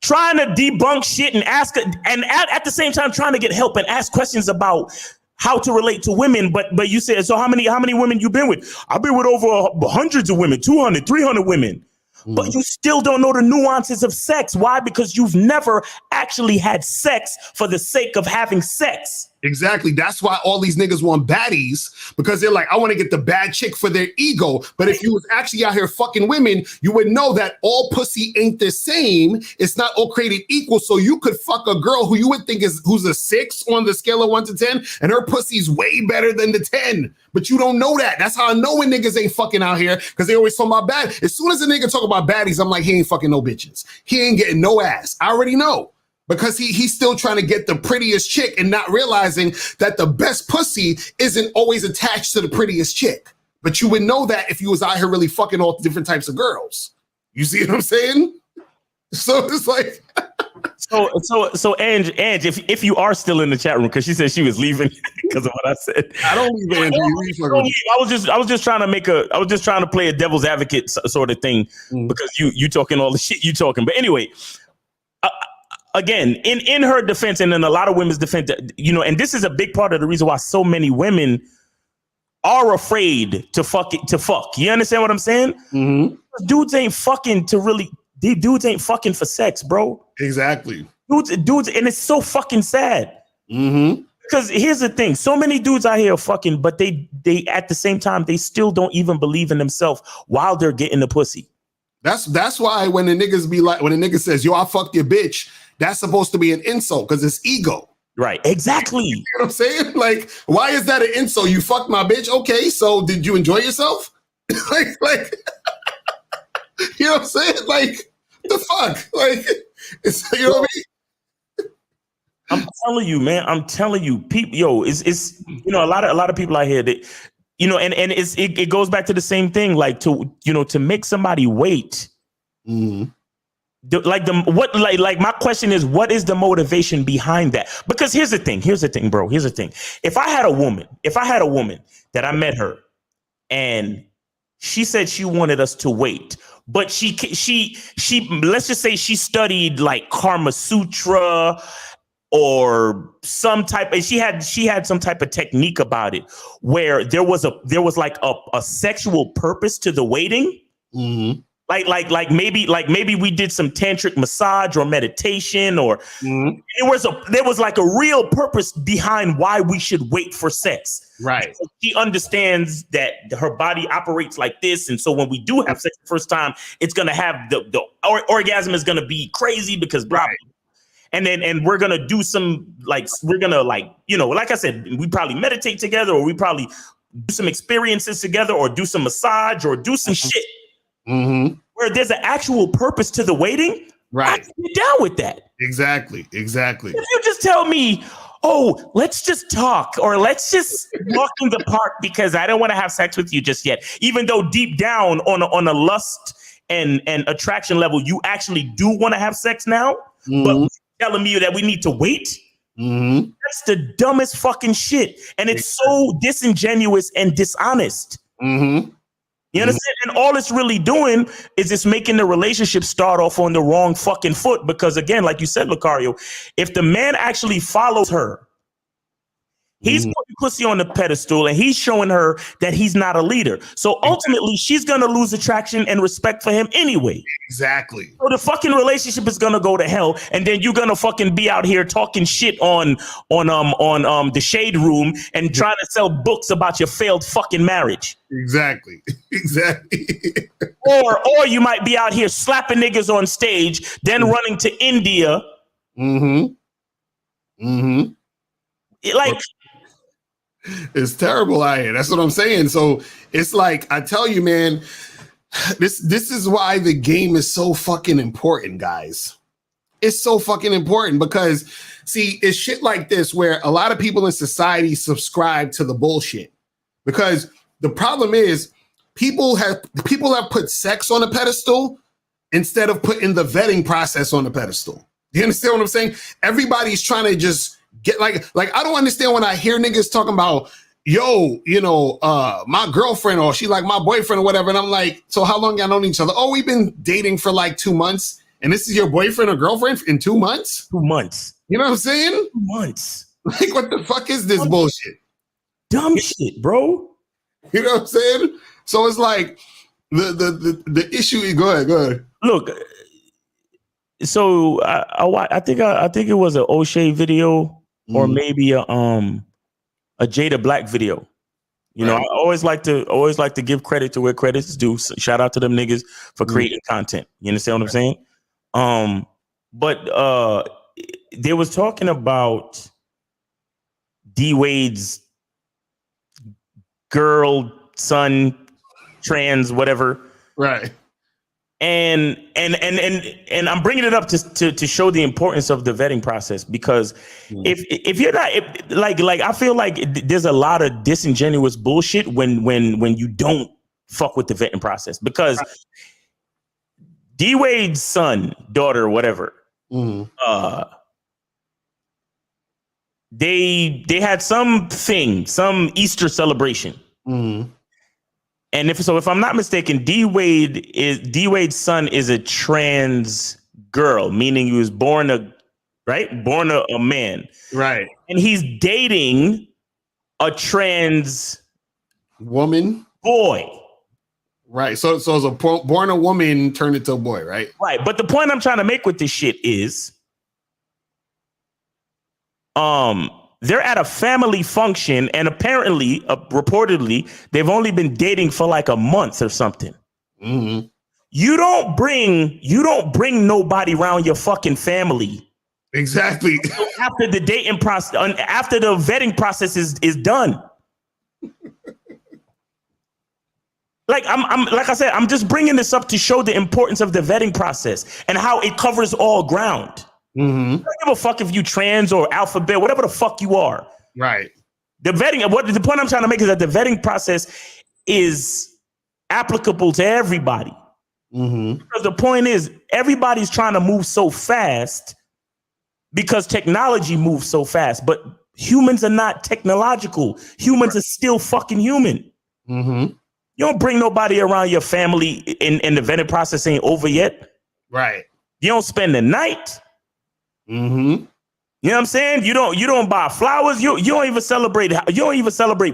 B: trying to debunk shit and ask, and at the same time trying to get help and ask questions about how to relate to women. But you said, so how many women you been with? I've been with over hundreds of women, 200, 300 women. But you still don't know the nuances of sex. Why? Because you've never actually had sex for the sake of having sex.
A: Exactly. That's why all these niggas want baddies, because they're like, I want to get the bad chick for their ego. But if you was actually out here fucking women, you would know that all pussy ain't the same. It's not all created equal. So you could fuck a girl who you would think who's a 6 on the scale of 1 to 10, and her pussy's way better than the 10. But you don't know that. That's how I know when niggas ain't fucking out here, because they always talk about bad. As soon as a nigga talk about baddies, I'm like, he ain't fucking no bitches. He ain't getting no ass. I already know. Because he's still trying to get the prettiest chick and not realizing that the best pussy isn't always attached to the prettiest chick. But you would know that if you was out here really fucking all different types of girls. You see what I'm saying? So it's like...
B: So Ange, if you are still in the chat room, because she said she was leaving because of what I said.
A: I don't leave, Andrew.
B: I was just trying to play a devil's advocate sort of thing, because you talking all the shit you talking. But anyway, again, in her defense and in a lot of women's defense, and this is a big part of the reason why so many women are afraid to fuck. You understand what I'm saying?
A: Mm-hmm.
B: Dudes ain't fucking for sex, bro.
A: Exactly.
B: Dudes, and it's so fucking sad.
A: Mm-hmm.
B: Because here's the thing: so many dudes out here are fucking, but they at the same time they still don't even believe in themselves while they're getting the pussy.
A: That's why when the niggas be like, when a nigga says, "Yo, I fucked your bitch," that's supposed to be an insult because it's ego.
B: Right? Exactly.
A: You know what I'm saying? Like, why is that an insult? You fucked my bitch. Okay, so did you enjoy yourself? like, you know what I'm saying? Like, the fuck? Like, it's, you know what I mean?
B: I'm telling you, man. I'm telling you, people. Yo, it's you know a lot of people out here that you know, and it goes back to the same thing. Like to make somebody wait.
A: Mm-hmm.
B: Like my question is, what is the motivation behind that? Because here's the thing, bro. Here's the thing. If I had a woman that I met her, and she said she wanted us to wait, but she let's just say she studied like Karma Sutra or some type, and she had some type of technique about it where there was like a sexual purpose to the waiting.
A: Mm-hmm.
B: Like maybe we did some tantric massage or meditation, or there was like a real purpose behind why we should wait for sex.
A: Right.
B: So she understands that her body operates like this, and so when we do have sex the first time, it's gonna have the orgasm is gonna be crazy because blah. Right. And we're gonna do some like like I said, we probably meditate together, or we probably do some experiences together, or do some massage, or do some shit.
A: Mm-hmm.
B: Where there's an actual purpose to the waiting,
A: right?
B: I can get down with that.
A: Exactly.
B: If you just tell me, oh, let's just talk, or let's just walk in the park because I don't want to have sex with you just yet, even though deep down on a lust and attraction level, you actually do want to have sex now, but you're telling me that we need to wait.
A: Mm-hmm.
B: That's the dumbest fucking shit, and it's so disingenuous and dishonest.
A: Mm-hmm.
B: You understand? And all it's really doing is it's making the relationship start off on the wrong fucking foot. Because again, like you said, Locario, if the man actually follows her, he's putting pussy on the pedestal and he's showing her that he's not a leader. So ultimately, she's going to lose attraction and respect for him anyway.
A: Exactly.
B: So the fucking relationship is going to go to hell. And then you're going to fucking be out here talking shit on the Shade Room and trying to sell books about your failed fucking marriage.
A: Exactly.
B: Or you might be out here slapping niggas on stage, then running to India. Like,
A: it's terrible out here. That's what I'm saying. So it's like, I tell you, man, this is why the game is so fucking important, guys. It's so fucking important because, see, it's shit like this where a lot of people in society subscribe to the bullshit. Because the problem is people have put sex on a pedestal instead of putting the vetting process on the pedestal. You understand what I'm saying? Everybody's trying to just get like I don't understand when I hear niggas talking about, yo, my girlfriend, or she like my boyfriend or whatever. And I'm like, so how long y'all known each other? Oh, we've been dating for like 2 months. And this is your boyfriend or girlfriend in 2 months?
B: 2 months.
A: You know what I'm saying?
B: 2 months.
A: Like, what the fuck is this bullshit?
B: Dumb shit, bro.
A: You know what I'm saying? So it's like the issue. Go ahead.
B: Look, so I think it was an O'Shea video or maybe a Jada Black video. You know, I always like to give credit to where credit's due. So shout out to them niggas for creating content. You understand what I'm saying? But they was talking about D Wade's girl, son, trans, whatever.
A: Right.
B: And I'm bringing it up to show the importance of the vetting process, because if you're not like I feel like there's a lot of disingenuous bullshit when you don't fuck with the vetting process, because D Wade's son, daughter, whatever, they had some Easter celebration. And if I'm not mistaken, D Wade's son is a trans girl, meaning he was born a man.
A: Right.
B: And he's dating a trans
A: woman
B: boy.
A: Right. So it's a born a woman turned into a boy, right?
B: Right. But the point I'm trying to make with this shit is They're at a family function, and apparently, reportedly, they've only been dating for like a month or something.
A: Mm-hmm.
B: You don't bring nobody around your fucking family.
A: Exactly.
B: After the dating process, after the vetting process is done. Like like I said, I'm just bringing this up to show the importance of the vetting process and how it covers all ground.
A: Mm-hmm.
B: I don't give a fuck if you trans or alphabet, whatever the fuck you are.
A: Right.
B: The vetting, the point I'm trying to make is that the vetting process is applicable to everybody.
A: Mm-hmm.
B: Because the point is, everybody's trying to move so fast because technology moves so fast, but humans are not technological. Humans are still fucking human.
A: Mm-hmm.
B: You don't bring nobody around your family in the vetting process ain't over yet.
A: Right.
B: You don't spend the night.
A: Mm-hmm.
B: You know what I'm saying? You don't buy flowers. You don't even celebrate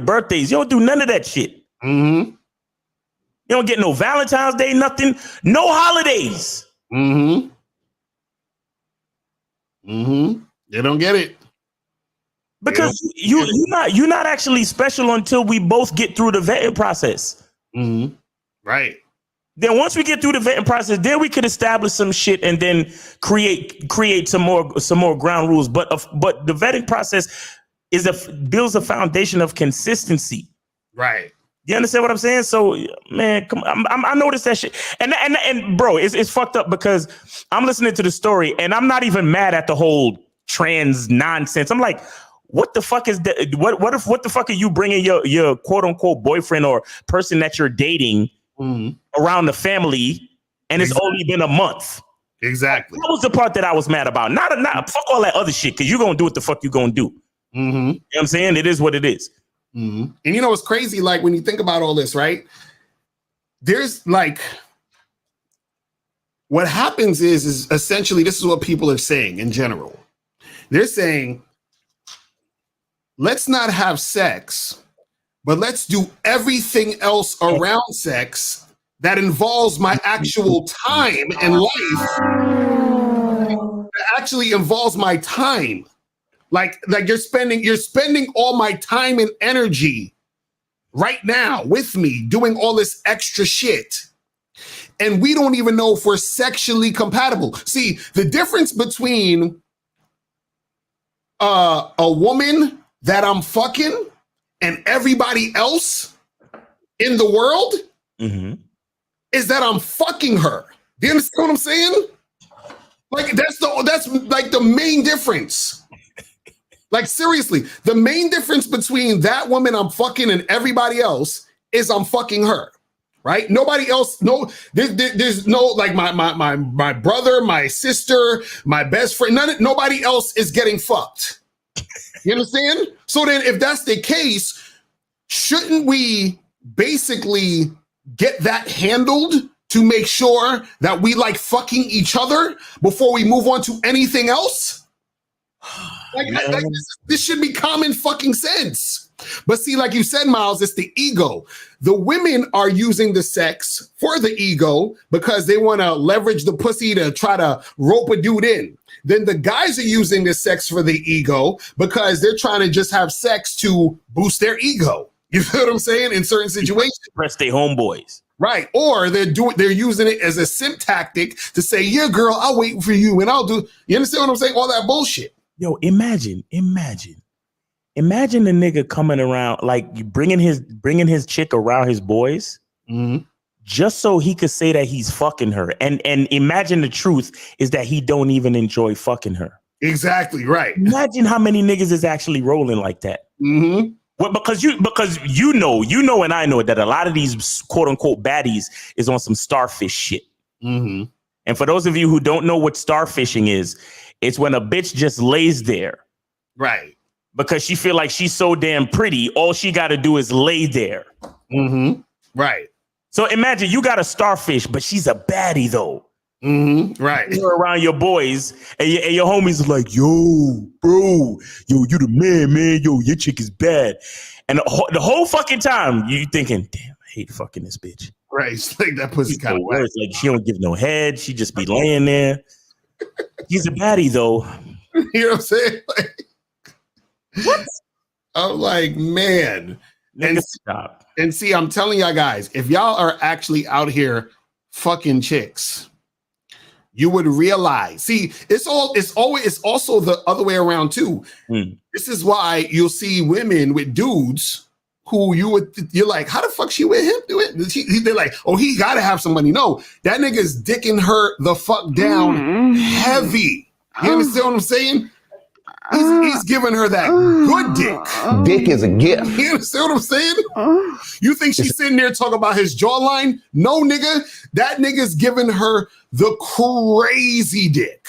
B: birthdays. You don't do none of that shit.
A: Mm-hmm.
B: You don't get no Valentine's Day, nothing, no holidays.
A: Mm-hmm. Mm-hmm. They don't get it.
B: Because you're not actually special until we both get through the vetting process.
A: Mm-hmm. Right.
B: Then once we get through the vetting process, then we could establish some shit and then create some more ground rules. But the vetting process builds a foundation of consistency.
A: Right.
B: You understand what I'm saying? So, man, come on, I noticed that shit, and bro, it's fucked up because I'm listening to the story and I'm not even mad at the whole trans nonsense. I'm like, what the fuck is that? What the fuck are you bringing your quote unquote boyfriend or person that you're dating around the family, and it's only been a month?
A: Exactly.
B: That was the part that I was mad about. Not fuck all that other shit, because you're gonna do what the fuck you gonna do.
A: Mm-hmm.
B: You know what I'm saying? It is what it is.
A: Mm-hmm. And you know what's crazy? Like when you think about all this, right? There's like what happens is essentially this is what people are saying in general. They're saying, let's not have sex, but let's do everything else around sex that involves my actual time and life. That actually involves my time. Like you're spending all my time and energy right now with me doing all this extra shit. And we don't even know if we're sexually compatible. See, the difference between a woman that I'm fucking and everybody else in the world is that I'm fucking her. Do you understand what I'm saying? Like that's like the main difference. Like seriously, the main difference between that woman I'm fucking and everybody else is I'm fucking her, right? Nobody else, there's no like my brother, my sister, my best friend, nobody else is getting fucked. You understand? So then if that's the case, shouldn't we basically get that handled to make sure that we like fucking each other before we move on to anything else? Like this should be common fucking sense. But see, like you said, Miles, it's the ego. The women are using the sex for the ego because they want to leverage the pussy to try to rope a dude in. Then the guys are using the sex for the ego because they're trying to just have sex to boost their ego. You feel what I'm saying? In certain situations.
B: Press their homeboys.
A: Right. Or they're using it as a simp tactic to say, yeah, girl, I'll wait for you and I'll do. You understand what I'm saying? All that bullshit.
B: Yo, imagine the nigga coming around, like bringing his chick around his boys, just so he could say that he's fucking her. And imagine the truth is that he don't even enjoy fucking her.
A: Exactly right.
B: Imagine how many niggas is actually rolling like that.
A: Mm-hmm.
B: Well, because you know, and I know that a lot of these quote unquote baddies is on some starfish shit.
A: Mm-hmm.
B: And for those of you who don't know what starfishing is, it's when a bitch just lays there.
A: Right.
B: Because she feel like she's so damn pretty. All she got to do is lay there.
A: Mm-hmm. Right.
B: So imagine you got a starfish, but she's a baddie though.
A: Mm-hmm. Right.
B: You're around your boys and your homies are like, yo, bro, yo, you the man, yo, your chick is bad. And the whole fucking time you thinking, damn, I hate fucking this bitch.
A: Right. It's like that pussy kind of
B: worse. Like she don't give no head. She just be laying there. She's a baddie though.
A: You know what I'm saying? Like,
B: What?
A: I'm like, man.
B: Nigga, stop.
A: And see, I'm telling y'all guys, if y'all are actually out here fucking chicks, you would realize. See, it's also the other way around too. This is why you'll see women with dudes who you're like, how the fuck she with him do it? They're like, oh, he gotta have some money. No, that nigga's dicking her the fuck down heavy. You understand what I'm saying? He's giving her that good dick.
H: Dick is a gift.
A: You understand what I'm saying? You think she's sitting there talking about his jawline? No, nigga. That nigga's giving her the crazy dick.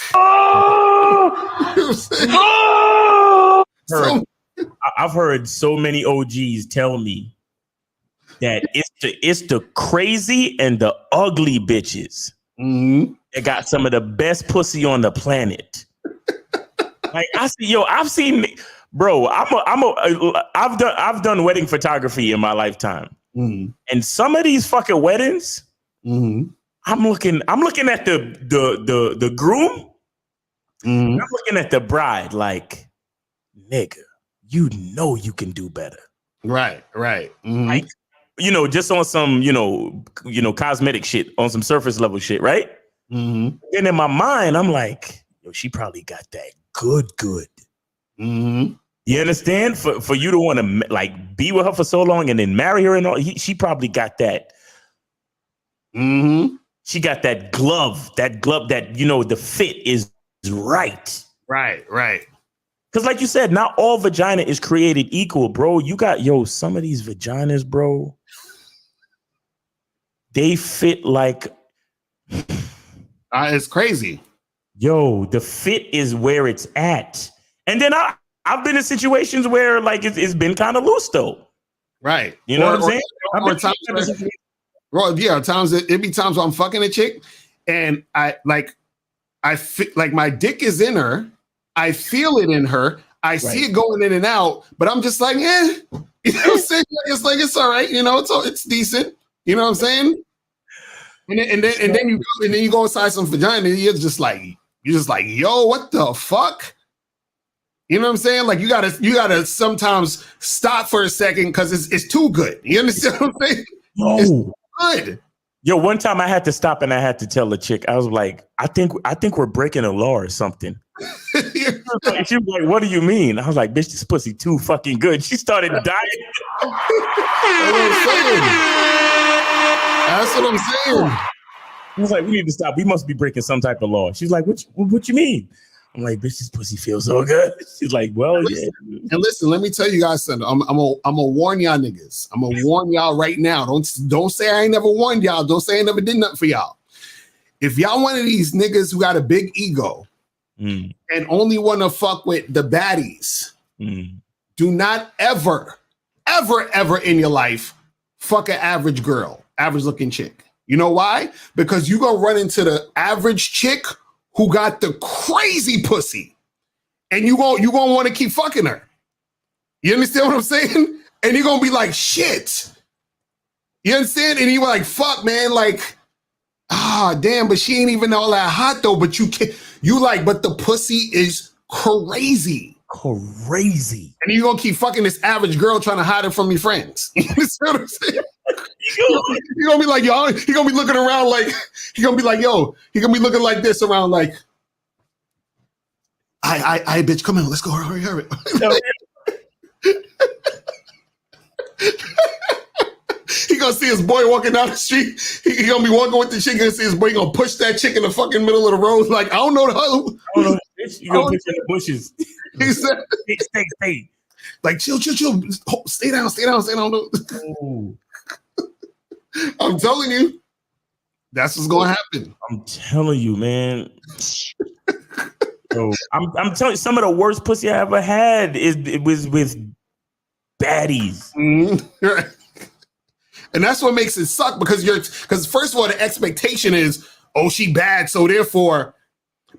B: I've heard so many OGs tell me that it's the crazy and the ugly bitches that got some of the best pussy on the planet. Like I've seen, bro. I've done wedding photography in my lifetime, and some of these fucking weddings, I'm looking at the groom, I'm looking at the bride, like, nigga, you know you can do better,
A: right?
B: Like, just on some, cosmetic shit, on some surface level shit, right? And in my mind, I'm like, yo, she probably got that good. You understand? For you to want to like be with her for so long and then marry her and all, she probably got that. She got that glove that the fit is right.
A: Right.
B: Because like you said, not all vagina is created equal, bro. You got, some of these vaginas, bro, they fit like
A: it's crazy.
B: Yo, the fit is where it's at. And then I've been in situations where like it's been kind of loose though.
A: Right.
B: You know what I'm saying?
A: It'd be times where I'm fucking a chick and I feel like my dick is in her. I feel it in her. I see it going in and out, but I'm just like, you know what I'm saying? It's like, it's all right. It's decent. You know what I'm saying? And then you go inside some vagina and you're just like, yo, what the fuck? You know what I'm saying? Like you gotta sometimes stop for a second because it's too good. You understand what I'm saying?
B: No.
A: It's good.
B: Yo, one time I had to stop and I had to tell the chick, I was like, I think we're breaking a law or something. She was like, what do you mean? I was like, bitch, this pussy too fucking good. She started dying.
A: That's what I'm saying.
B: I was like, we need to stop. We must be breaking some type of law. She's like, what you mean? I'm like, bitch, this pussy feels so good. She's like, well, yeah.
A: And listen, let me tell you guys something. I'm gonna warn y'all niggas. I'm gonna warn y'all right now. Don't say I ain't never warned y'all. Don't say I never did nothing for y'all. If y'all one of these niggas who got a big ego and only want to fuck with the baddies, do not ever in your life fuck an average girl, average looking chick. You know why? Because you gonna run into the average chick who got the crazy pussy, and you gonna want to keep fucking her. You understand what I'm saying? And you're gonna be like, shit. You understand? And you were like, fuck, man, like, damn, but she ain't even all that hot though. But but the pussy is crazy.
B: Crazy.
A: And you're gonna keep fucking this average girl trying to hide it from your friends. You understand what I'm saying? You're gonna be like, yo, he gonna be looking around like, he gonna be like, yo, he gonna be looking like this around like, I bitch, come in, let's go, hurry. He gonna see his boy walking down the street. He gonna be walking with the chick. He gonna see his boy. He gonna push that chick in the fucking middle of the road. Like, I don't know the hell.
B: I don't know, bitch. You gonna push in the bushes.
A: He said,
B: stay.
A: Like, chill. Stay down. Ooh. I'm telling you, that's what's gonna happen.
B: I'm telling you, man. Yo, I'm telling you, some of the worst pussy I ever had it was with baddies.
A: And that's what makes it suck because first of all, the expectation is, oh, she bad, so therefore.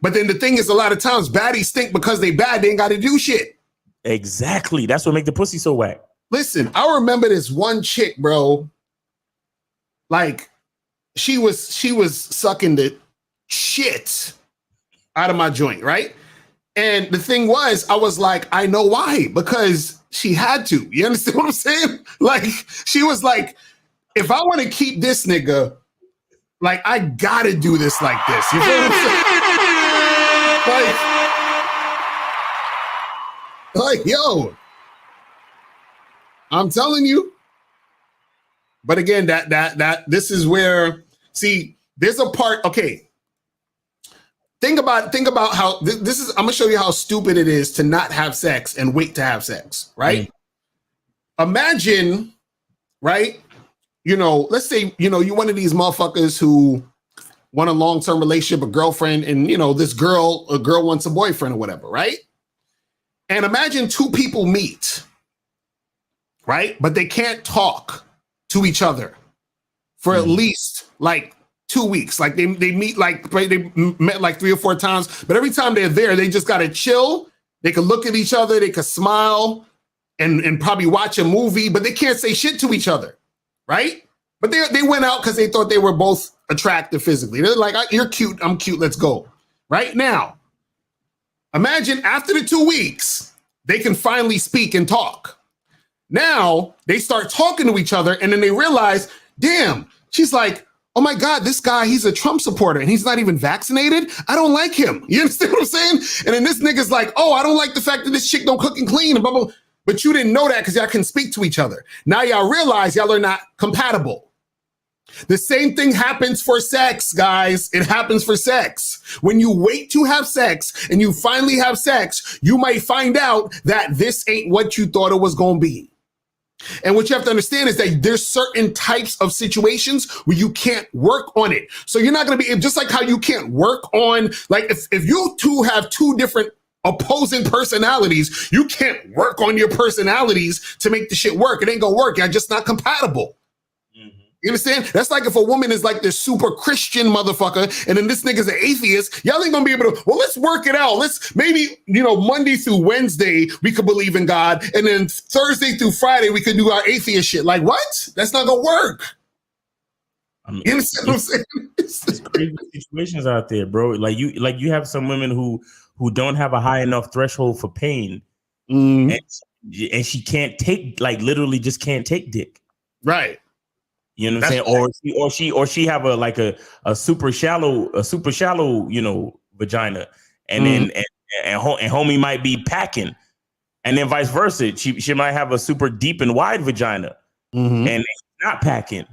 A: But then the thing is, a lot of times baddies think because they bad, they ain't got to do shit.
B: Exactly. That's what make the pussy so whack.
A: Listen, I remember this one chick, bro. Like, she was sucking the shit out of my joint, right? And the thing was, I was like, I know why, because she had to. You understand what I'm saying? Like, she was like, if I want to keep this nigga, like, I gotta do this like this. You feel what I'm saying? Like, yo, I'm telling you. But again, that this is where, see, there's a part, okay. Think about how this is. I'm gonna show you how stupid it is to not have sex and wait to have sex, right? Imagine, right? You know, let's say, you know, you're one of these motherfuckers who want a long-term relationship, a girlfriend, and you know, a girl wants a boyfriend or whatever, right? And imagine two people meet, right? But they can't talk to each other for at least like 2 weeks. Like they meet, like they met like 3 or 4 times, but every time they're there, they just gotta chill. They can look at each other, they can smile and probably watch a movie, but they can't say shit to each other, right? But they went out because they thought they were both attractive physically. They're like, you're cute, I'm cute, let's go. Right now, imagine after the 2 weeks, they can finally speak and talk. Now they start talking to each other, and then they realize, damn, she's like, oh my God, this guy, he's a Trump supporter and he's not even vaccinated. I don't like him. You understand what I'm saying? And then this nigga's like, oh, I don't like the fact that this chick don't cook and clean and blah, blah. But you didn't know that because y'all can speak to each other. Now y'all realize y'all are not compatible. The same thing happens for sex, guys. It happens for sex. When you wait to have sex and you finally have sex, you might find out that this ain't what you thought it was going to be. And what you have to understand is that there's certain types of situations where you can't work on it. So you're not going to be, just like how you can't work on, like if you two have 2 different opposing personalities, you can't work on your personalities to make the shit work. It ain't going to work. You're just not compatible. You understand? That's like if a woman is like this super Christian motherfucker and then this nigga's an atheist, y'all ain't gonna be able to, well, let's work it out. Let's maybe, you know, Monday through Wednesday, we could believe in God. And then Thursday through Friday, we could do our atheist shit. Like, what? That's not gonna work. You understand what I'm saying?
B: There's crazy situations out there, bro. Like you have some women who don't have a high enough threshold for pain. And she can't take, like literally just can't take dick.
A: Right.
B: You know what I'm saying? Or she have a super shallow, you know, vagina. And then and homie might be packing. And then vice versa. She might have a super deep and wide vagina. And not packing.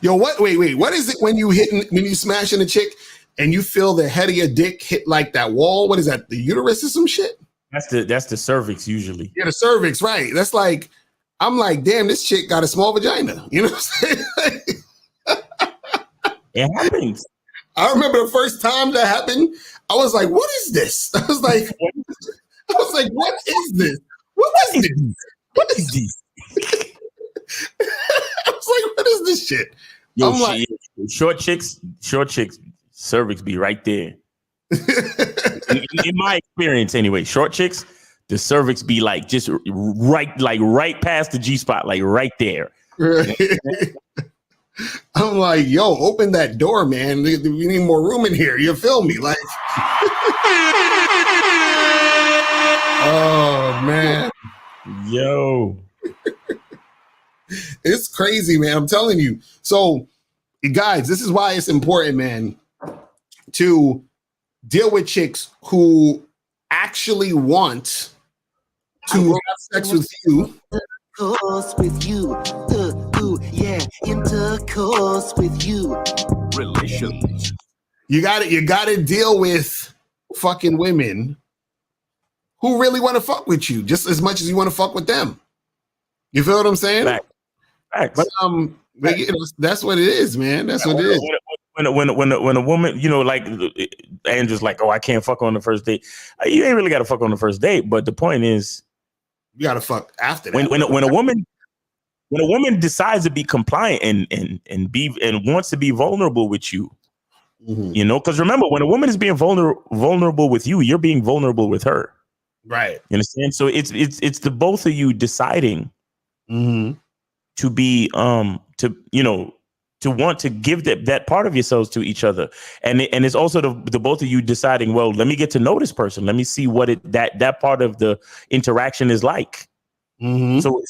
A: Yo, wait, what is it when you smashing a chick and you feel the head of your dick hit like that wall? What is that? The uterus or some shit?
B: That's the cervix usually.
A: Yeah, the cervix, right. That's like, I'm like, damn, this chick got a small vagina. You know what I'm saying?
B: It happens.
A: I remember the first time that happened, I was like, what is this? I was like, what is this? What is this?
B: What is this?
A: I was like, what is this shit?
B: Yo,
A: I'm like,
B: short chicks, cervix be right there. in my experience, anyway, short chicks, the cervix be like just right past the G spot, like right there.
A: Right. I'm like, yo, open that door, man. We need more room in here. You feel me? Like, oh man,
B: yo,
A: it's crazy, man. I'm telling you. So, guys, this is why it's important, man, to deal with chicks who actually want to have sex with you.
I: Intercourse with you. Intercourse with you.
J: Relations.
A: You gotta deal with fucking women who really want to fuck with you just as much as you want to fuck with them. You feel what I'm saying?
B: Facts.
A: But you know, that's what it is, man. That's what it is.
B: When a woman, you know, like Andrew's like, oh, I can't fuck on the first date. You ain't really got to fuck on the first date. But the point is,
A: you got to fuck after that.
B: When a woman decides to be compliant and wants to be vulnerable with you, you know, because remember, when a woman is being vulnerable with you, you're being vulnerable with her.
A: Right.
B: You understand? So it's the both of you deciding to be to, you know, to want to give that part of yourselves to each other. And it's also the both of you deciding, well, let me get to know this person. Let me see what that part of the interaction is like.
A: Mm-hmm.
B: So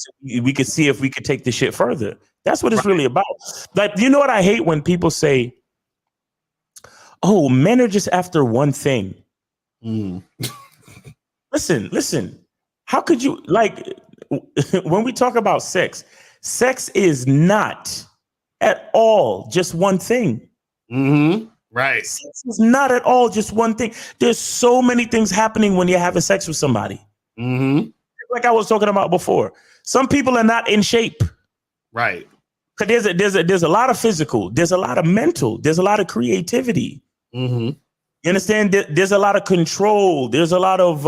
B: we could see if we could take this shit further. That's what it's really about. Like, you know what I hate when people say, oh, men are just after one thing.
A: Mm.
B: Listen. How could you, like, when we talk about sex is not at all just one thing.
A: Mm-hmm. Right.
B: Sex is not at all just one thing. There's so many things happening when you're having sex with somebody.
A: Mm-hmm.
B: Like I was talking about before. Some people are not in shape.
A: Right.
B: Because there's a lot of physical, there's a lot of mental, there's a lot of creativity.
A: Mm-hmm.
B: You understand? There's a lot of control. There's a lot of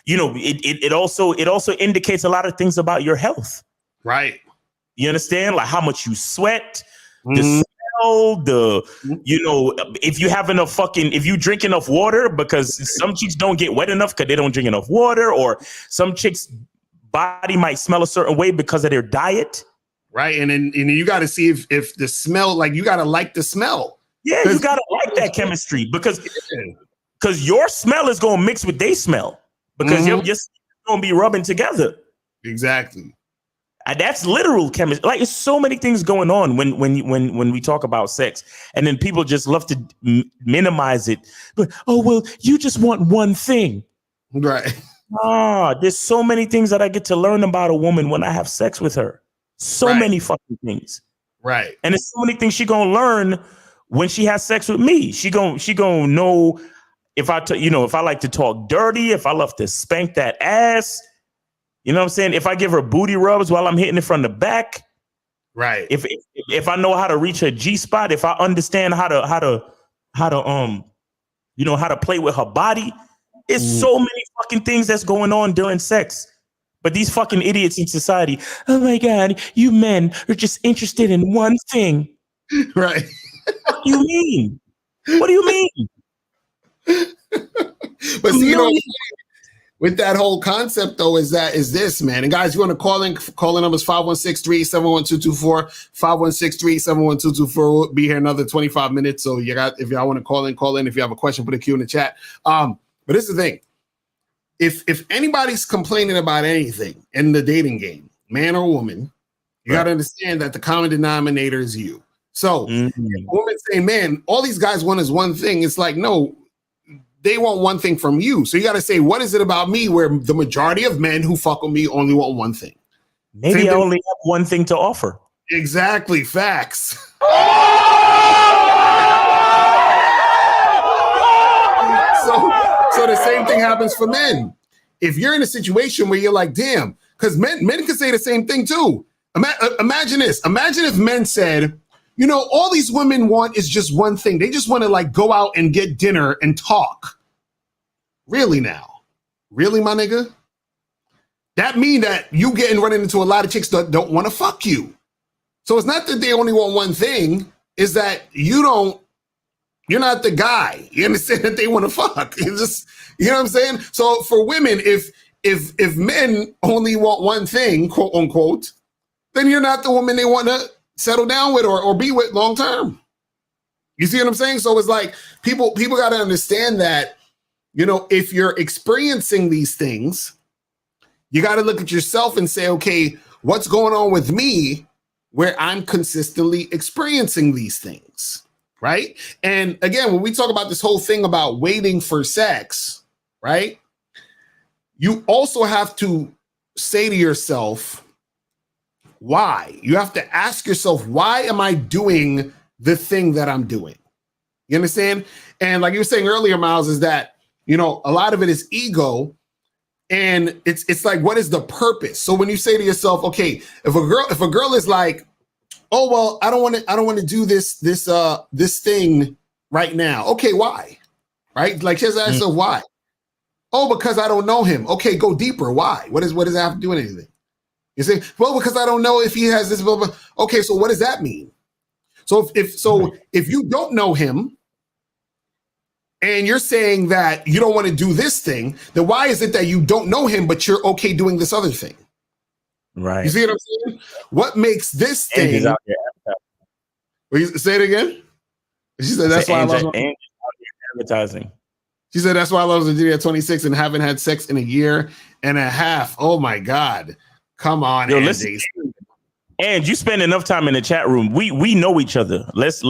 B: it also indicates a lot of things about your health.
A: Right.
B: You understand? Like how much you sweat,
A: Mm-hmm.
B: the smell, if you have if you drink enough water, because some chicks don't get wet enough because they don't drink enough water, or some chicks' body might smell a certain way because of their diet.
A: Right. And then you got to see if the smell, like you got to like the smell.
B: Yeah, you got to like that chemistry because your smell is going to mix with their smell because you're just going to be rubbing together.
A: Exactly.
B: And that's literal chemistry. Like, it's so many things going on when we talk about sex, and then people just love to minimize it. But well, you just want one thing,
A: right?
B: There's so many things that I get to learn about a woman when I have sex with her. So many fucking things,
A: right?
B: And there's so many things she gonna learn when she has sex with me. She gonna know if I like to talk dirty, if I love to spank that ass. You know what I'm saying? If I give her booty rubs while I'm hitting it from the back,
A: right?
B: If I know how to reach her G spot, if I understand how to play with her body, it's so many fucking things that's going on during sex. But these fucking idiots in society, oh my God, you men are just interested in one thing,
A: right?
B: What do you mean? What do you mean?
A: But see, with that whole concept, though, is this, man. And guys, you want to call in numbers 516-371-2224, 516-371-2224. We'll be here another 25 minutes. So if y'all want to call in. If you have a question, put a Q in the chat. But this is the thing. If anybody's complaining about anything in the dating game, man or woman, you got to understand that the common denominator is you. So if a woman's saying, man, all these guys want is one thing. It's like, no, they want one thing from you. So you got to say, what is it about me where the majority of men who fuck with me only want one thing?
B: Maybe I only have one thing to offer.
A: Exactly. Facts. So the same thing happens for men. If you're in a situation where you're like, damn, because men can say the same thing too. Imagine this. Imagine if men said, all these women want is just one thing. They just want to like go out and get dinner and talk. Really now? Really, my nigga? That mean that you running into a lot of chicks that don't want to fuck you. So it's not that they only want one thing. Is that you're not the guy. You understand that they want to fuck. It's just, you know what I'm saying? So for women, if men only want one thing, quote unquote, then you're not the woman they want to settle down with or be with long term. You see what I'm saying? So it's like people got to understand that, if you're experiencing these things, you got to look at yourself and say, okay, what's going on with me where I'm consistently experiencing these things, right? And again, when we talk about this whole thing about waiting for sex, right? You also have to say to yourself, why? You have to ask yourself, why am I doing the thing that I'm doing? You understand? And like you were saying earlier, Miles, is that, a lot of it is ego. And it's like, what is the purpose? So when you say to yourself, okay, if a girl is like, oh, well, I don't want to do this thing right now. Okay, why? Right? Like, she has to ask herself, why? Oh, because I don't know him. Okay, go deeper. Why? What does that have to do with anything? You say, well, because I don't know if he has this, blah, blah. Okay, so what does that mean? So if you don't know him and you're saying that you don't want to do this thing, then why is it that you don't know him, but you're okay doing this other thing?
B: Right.
A: You see what I'm saying? What makes this thing? Say it again. She said that's why I love
B: advertising.
A: She said that's why I love Virginia at 26 and haven't had sex in a year and a half. Oh my God. Come on,
B: Yo,
A: Angie.
B: And you spend enough time in the chat room. We know each other. Let's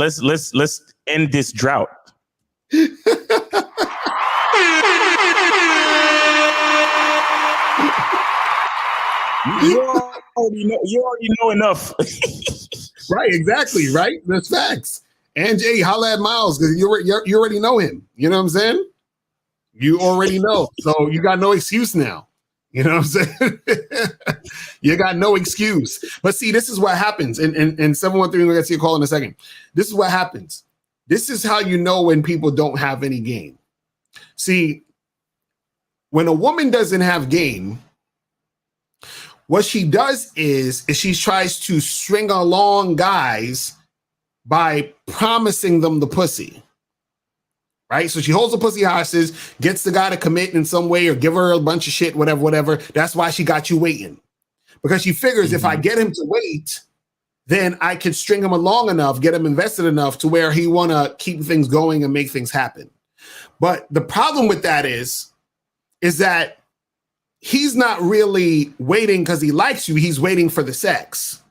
B: end this drought. You already know enough.
A: Right, exactly, right? That's facts. And Jay, holla at Miles because you already know him. You know what I'm saying? You already know. So you got no excuse now. You know what I'm saying? You got no excuse. But see, this is what happens. And 713, we're going to see a call in a second. This is what happens. This is how you know when people don't have any game. See, when a woman doesn't have game, what she does is she tries to string along guys by promising them the pussy. Right? So she holds the pussy hostage, gets the guy to commit in some way or give her a bunch of shit, whatever. That's why she got you waiting. Because she figures if I get him to wait, then I can string him along enough, get him invested enough to where he want to keep things going and make things happen. But the problem with that is that he's not really waiting because he likes you. He's waiting for the sex.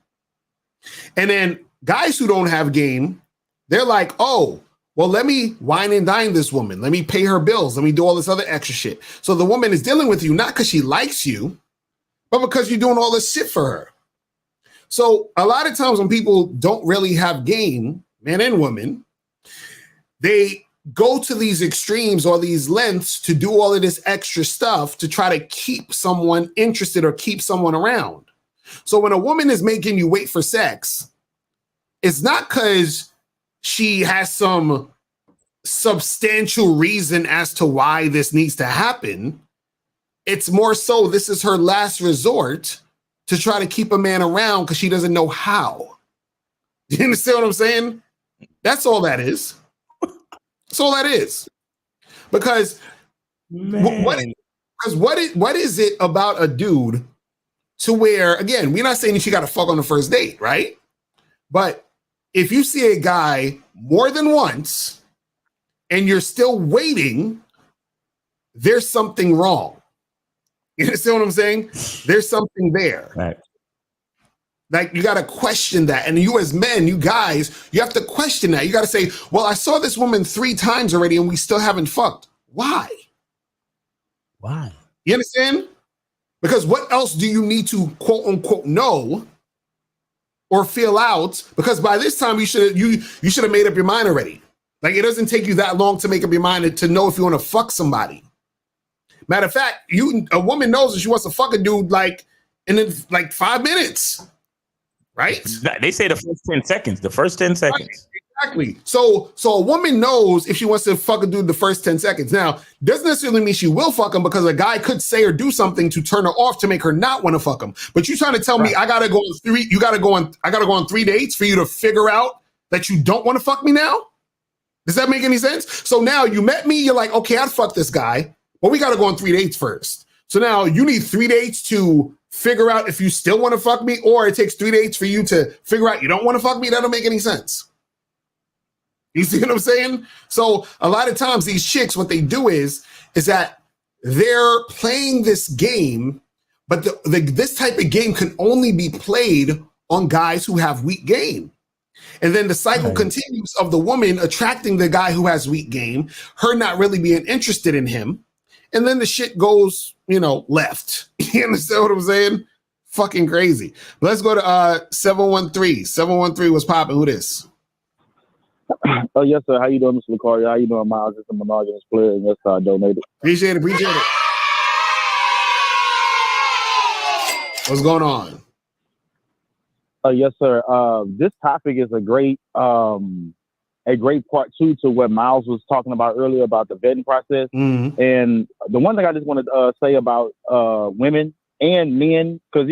A: And then guys who don't have game, they're like, oh, well, let me wine and dine this woman. Let me pay her bills. Let me do all this other extra shit. So the woman is dealing with you, not because she likes you, but because you're doing all this shit for her. So a lot of times when people don't really have game, man and woman, they go to these extremes or these lengths to do all of this extra stuff to try to keep someone interested or keep someone around. So when a woman is making you wait for sex, it's not because she has some substantial reason as to why this needs to happen. It's more so this is her last resort to try to keep a man around because she doesn't know how. You understand what I'm saying? That's all that is. That's all that is. Because what is it about a dude to where, again, we're not saying that you got to fuck on the first date, right? But if you see a guy more than once and you're still waiting, there's something wrong. You understand what I'm saying? There's something there.
B: Right.
A: Like you got to question that. And you as men, you guys, you have to question that. You got to say, well, I saw this woman 3 times already and we still haven't fucked. Why?
B: Why?
A: You understand? Because what else do you need to quote unquote know or feel out? Because by this time you should have made up your mind already. Like it doesn't take you that long to make up your mind to know if you want to fuck somebody. Matter of fact, a woman knows that she wants to fuck a dude like in like 5 minutes, right?
B: They say the first 10 seconds. The first 10 seconds.
A: Right, exactly. So a woman knows if she wants to fuck a dude the first 10 seconds. Now, doesn't necessarily mean she will fuck him because a guy could say or do something to turn her off to make her not want to fuck him. But you're trying to tell me I gotta go on 3 dates for you to figure out that you don't want to fuck me now? Does that make any sense? So now you met me, you're like, okay, I'd fuck this guy. But we got to go on 3 dates first. So now you need 3 dates to figure out if you still want to fuck me, or it takes 3 dates for you to figure out you don't want to fuck me. That don't make any sense. You see what I'm saying? So a lot of times these chicks, what they do is that they're playing this game, but this type of game can only be played on guys who have weak game. And then the cycle continues of the woman attracting the guy who has weak game, her not really being interested in him. And then the shit goes, left. You understand what I'm saying? Fucking crazy. But let's go to 713. 713 was popping. Who this?
K: Oh, yes, sir. How you doing, Mr. Locario? How you doing, Miles? It's a monogamous player, and yes, sir, I donated.
A: Appreciate it. What's going on?
K: Yes, sir. This topic is a great part two to what Miles was talking about earlier about the vetting process.
A: Mm-hmm.
K: And the one thing I just want to say about women and men, because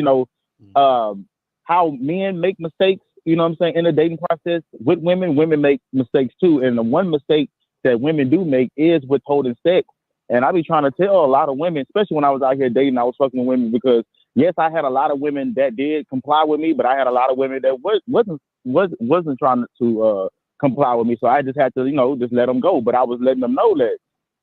K: how men make mistakes, in the dating process with women make mistakes too. And the one mistake that women do make is withholding sex. And I be trying to tell a lot of women, especially when I was out here dating, I was fucking with women because yes, I had a lot of women that did comply with me, but I had a lot of women that wasn't wasn't trying to comply with me. So I just had to, just let them go. But I was letting them know that,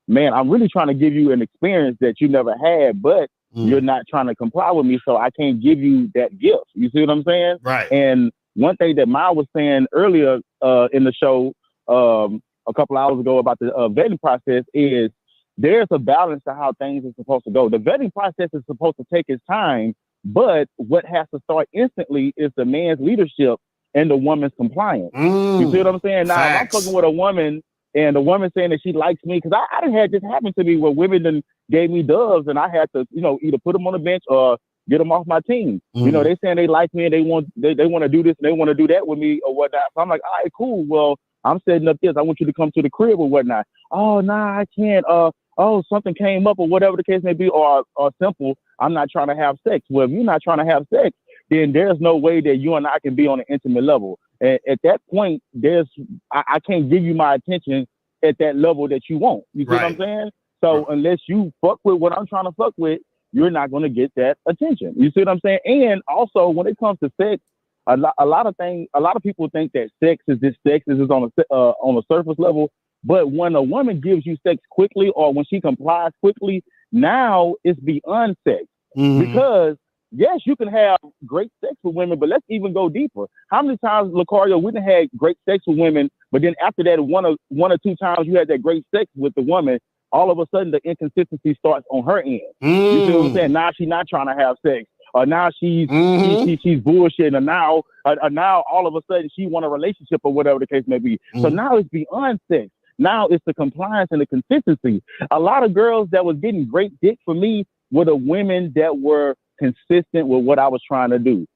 K: man, I'm really trying to give you an experience that you never had, but you're not trying to comply with me, so I can't give you that gift. You see what I'm saying?
A: Right.
K: And one thing that Ma was saying earlier in the show a couple hours ago about the vetting process is there's a balance to how things are supposed to go. The vetting process is supposed to take its time, but what has to start instantly is the man's leadership and the woman's compliance. You see what I'm saying? Now, if I'm fucking with a woman and the woman saying that she likes me, because I done had this happen to me where women then gave me doves and I had to, either put them on the bench or get them off my team. They saying they like me and they want to do this and they want to do that with me or whatnot. So I'm like, all right, cool. Well, I'm setting up this. I want you to come to the crib or whatnot. Oh, nah, I can't. Oh, something came up or whatever the case may be, or simple, I'm not trying to have sex. Well, if you're not trying to have sex, then there's no way that you and I can be on an intimate level. And at that point, I can't give you my attention at that level that you want. You see what I'm saying? So unless you fuck with what I'm trying to fuck with, you're not going to get that attention. You see what I'm saying? And also, when it comes to sex, a lot of people think that sex is on a surface level. But when a woman gives you sex quickly or when she complies quickly, now it's beyond sex. Because yes, you can have great sex with women, but let's even go deeper. How many times, Locario, we done had great sex with women, but then after that, one or two times you had that great sex with the woman, all of a sudden the inconsistency starts on her end. You see what I'm saying? Now she's not trying to have sex. Or now she's bullshitting, and now all of a sudden she want a relationship or whatever the case may be. So now it's beyond sex. Now it's the compliance and the consistency. A lot of girls that was getting great dick for me were the women that were consistent with what I was trying to do.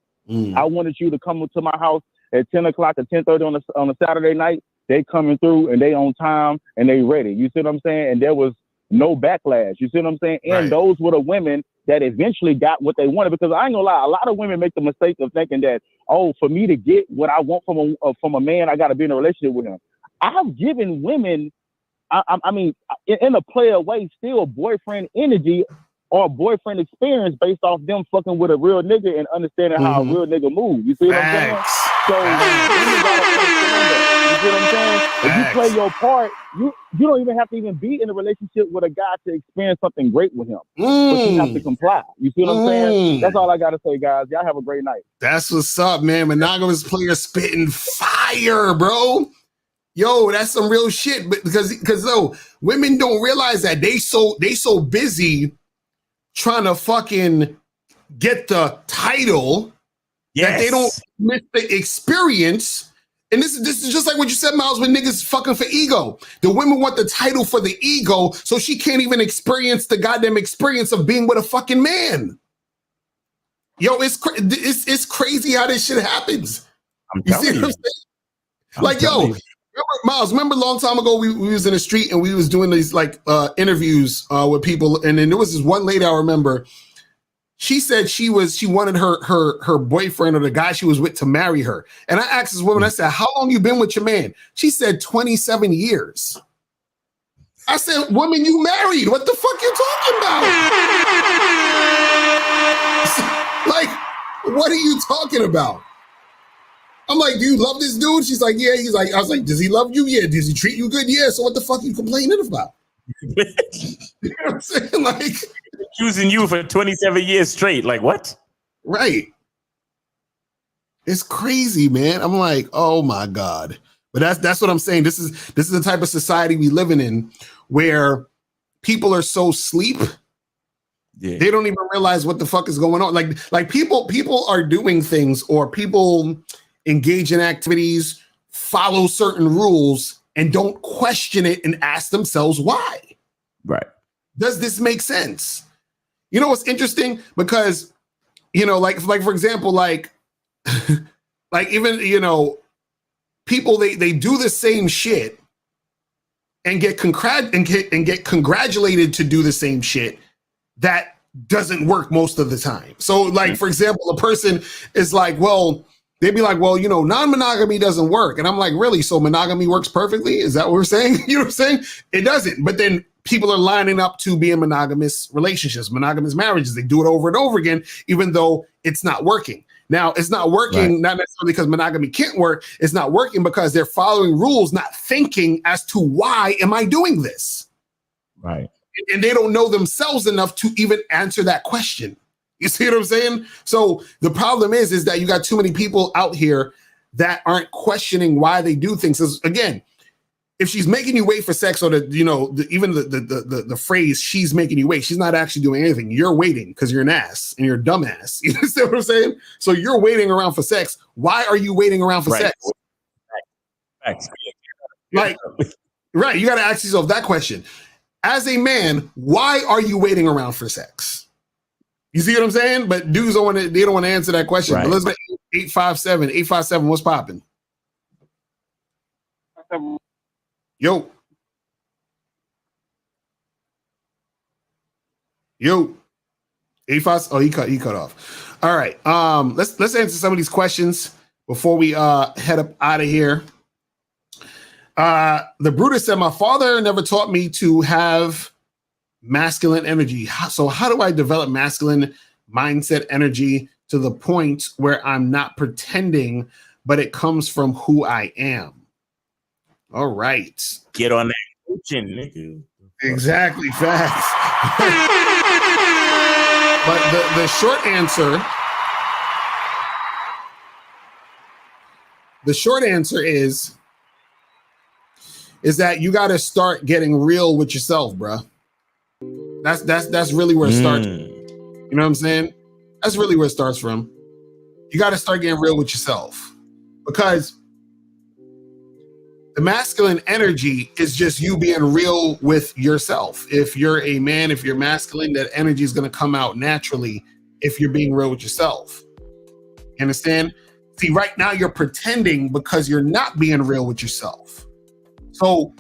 K: I wanted you to come to my house at 10 o'clock or 10:30 on a Saturday night. They coming through and they on time and they ready. You see what I'm saying? And there was no backlash. You see what I'm saying? And those were the women that eventually got what they wanted. Because I ain't gonna lie, a lot of women make the mistake of thinking that, oh, for me to get what I want from a man, I got to be in a relationship with him. I've given women, I mean, in a player way, still boyfriend energy or boyfriend experience based off them fucking with a real nigga and understanding how a real nigga move. You see what I'm saying? So women gotta understand that. You see what I'm saying? If you play your part, you don't even have to even be in a relationship with a guy to experience something great with him. But you have to comply. You see what I'm saying? That's all I gotta say, guys. Y'all have a great night.
A: That's what's up, man. Monogamous player spitting fire, bro. Yo, that's some real shit. But because though women don't realize that they so busy trying to fucking get the title that they don't miss the experience. And this is just like what you said, Miles, with niggas fucking for ego. The women want the title for the ego, so she can't even experience the goddamn experience of being with a fucking man. Yo, it's crazy how this shit happens. You see what I'm saying? Like, yo, Miles, remember a long time ago we was in the street and we was doing these like interviews with people, and then there was this one lady I remember. She said she wanted her boyfriend or the guy she was with to marry her. And I asked this woman, I said, how long you been with your man? She said 27 years. I said, woman, you married. What the fuck you talking about? Like, what are you talking about? I'm like, do you love this dude? She's like, yeah. He's like, I was like, does he love you? Yeah. Does he treat you good? Yeah. So what the fuck are you complaining about? You know what I'm saying? Like,
B: choosing you for 27 years straight. Like, what?
A: Right. It's crazy, man. I'm like, oh my God. But that's what I'm saying. This is the type of society we living in where people are so asleep. Yeah. They don't even realize what the fuck is going on. Like people are doing things, or people engage in activities, follow certain rules, and don't question it and ask themselves why.
B: Right.
A: Does this make sense? You know what's interesting? Because, you know, like for example, like even, you know, people they do the same shit and get congratulated to do the same shit that doesn't work most of the time. So, like, for example, a person is like, well, they'd be like, well, you know, non-monogamy doesn't work. And I'm like, really? So monogamy works perfectly? Is that what we're saying? You know what I'm saying? It doesn't. But then people are lining up to be in monogamous relationships, monogamous marriages. They do it over and over again, even though it's not working. Now, it's not working, not necessarily because monogamy can't work. It's not working because they're following rules, not thinking as to why am I doing this?
B: Right.
A: And they don't know themselves enough to even answer that question. You see what I'm saying? So the problem is that you got too many people out here that aren't questioning why they do things. Again, if she's making you wait for sex, or even the phrase "she's making you wait," she's not actually doing anything. You're waiting because you're an ass and you're a dumbass. You understand what I'm saying? So you're waiting around for sex. Why are you waiting around for sex? Like, right? You got to ask yourself that question. As a man, why are you waiting around for sex? You see what I'm saying? But dudes don't want to answer that question.
B: Right.
A: But let's make 857. What's popping? Yo. 85. Oh, he cut off. All right. Let's answer some of these questions before we head up out of here. The Brutus said, my father never taught me to have masculine energy. So how do I develop masculine mindset energy to the point where I'm not pretending, but it comes from who I am? All right.
B: Get on that coaching, nigga.
A: Exactly. Facts. But the short answer is that you got to start getting real with yourself, bro. That's really where it starts. You know what I'm saying? That's really where it starts from. You got to start getting real with yourself, because the masculine energy is just you being real with yourself. If you're a man, if you're masculine, that energy is going to come out naturally if you're being real with yourself. You understand? See, right now you're pretending because you're not being real with yourself. So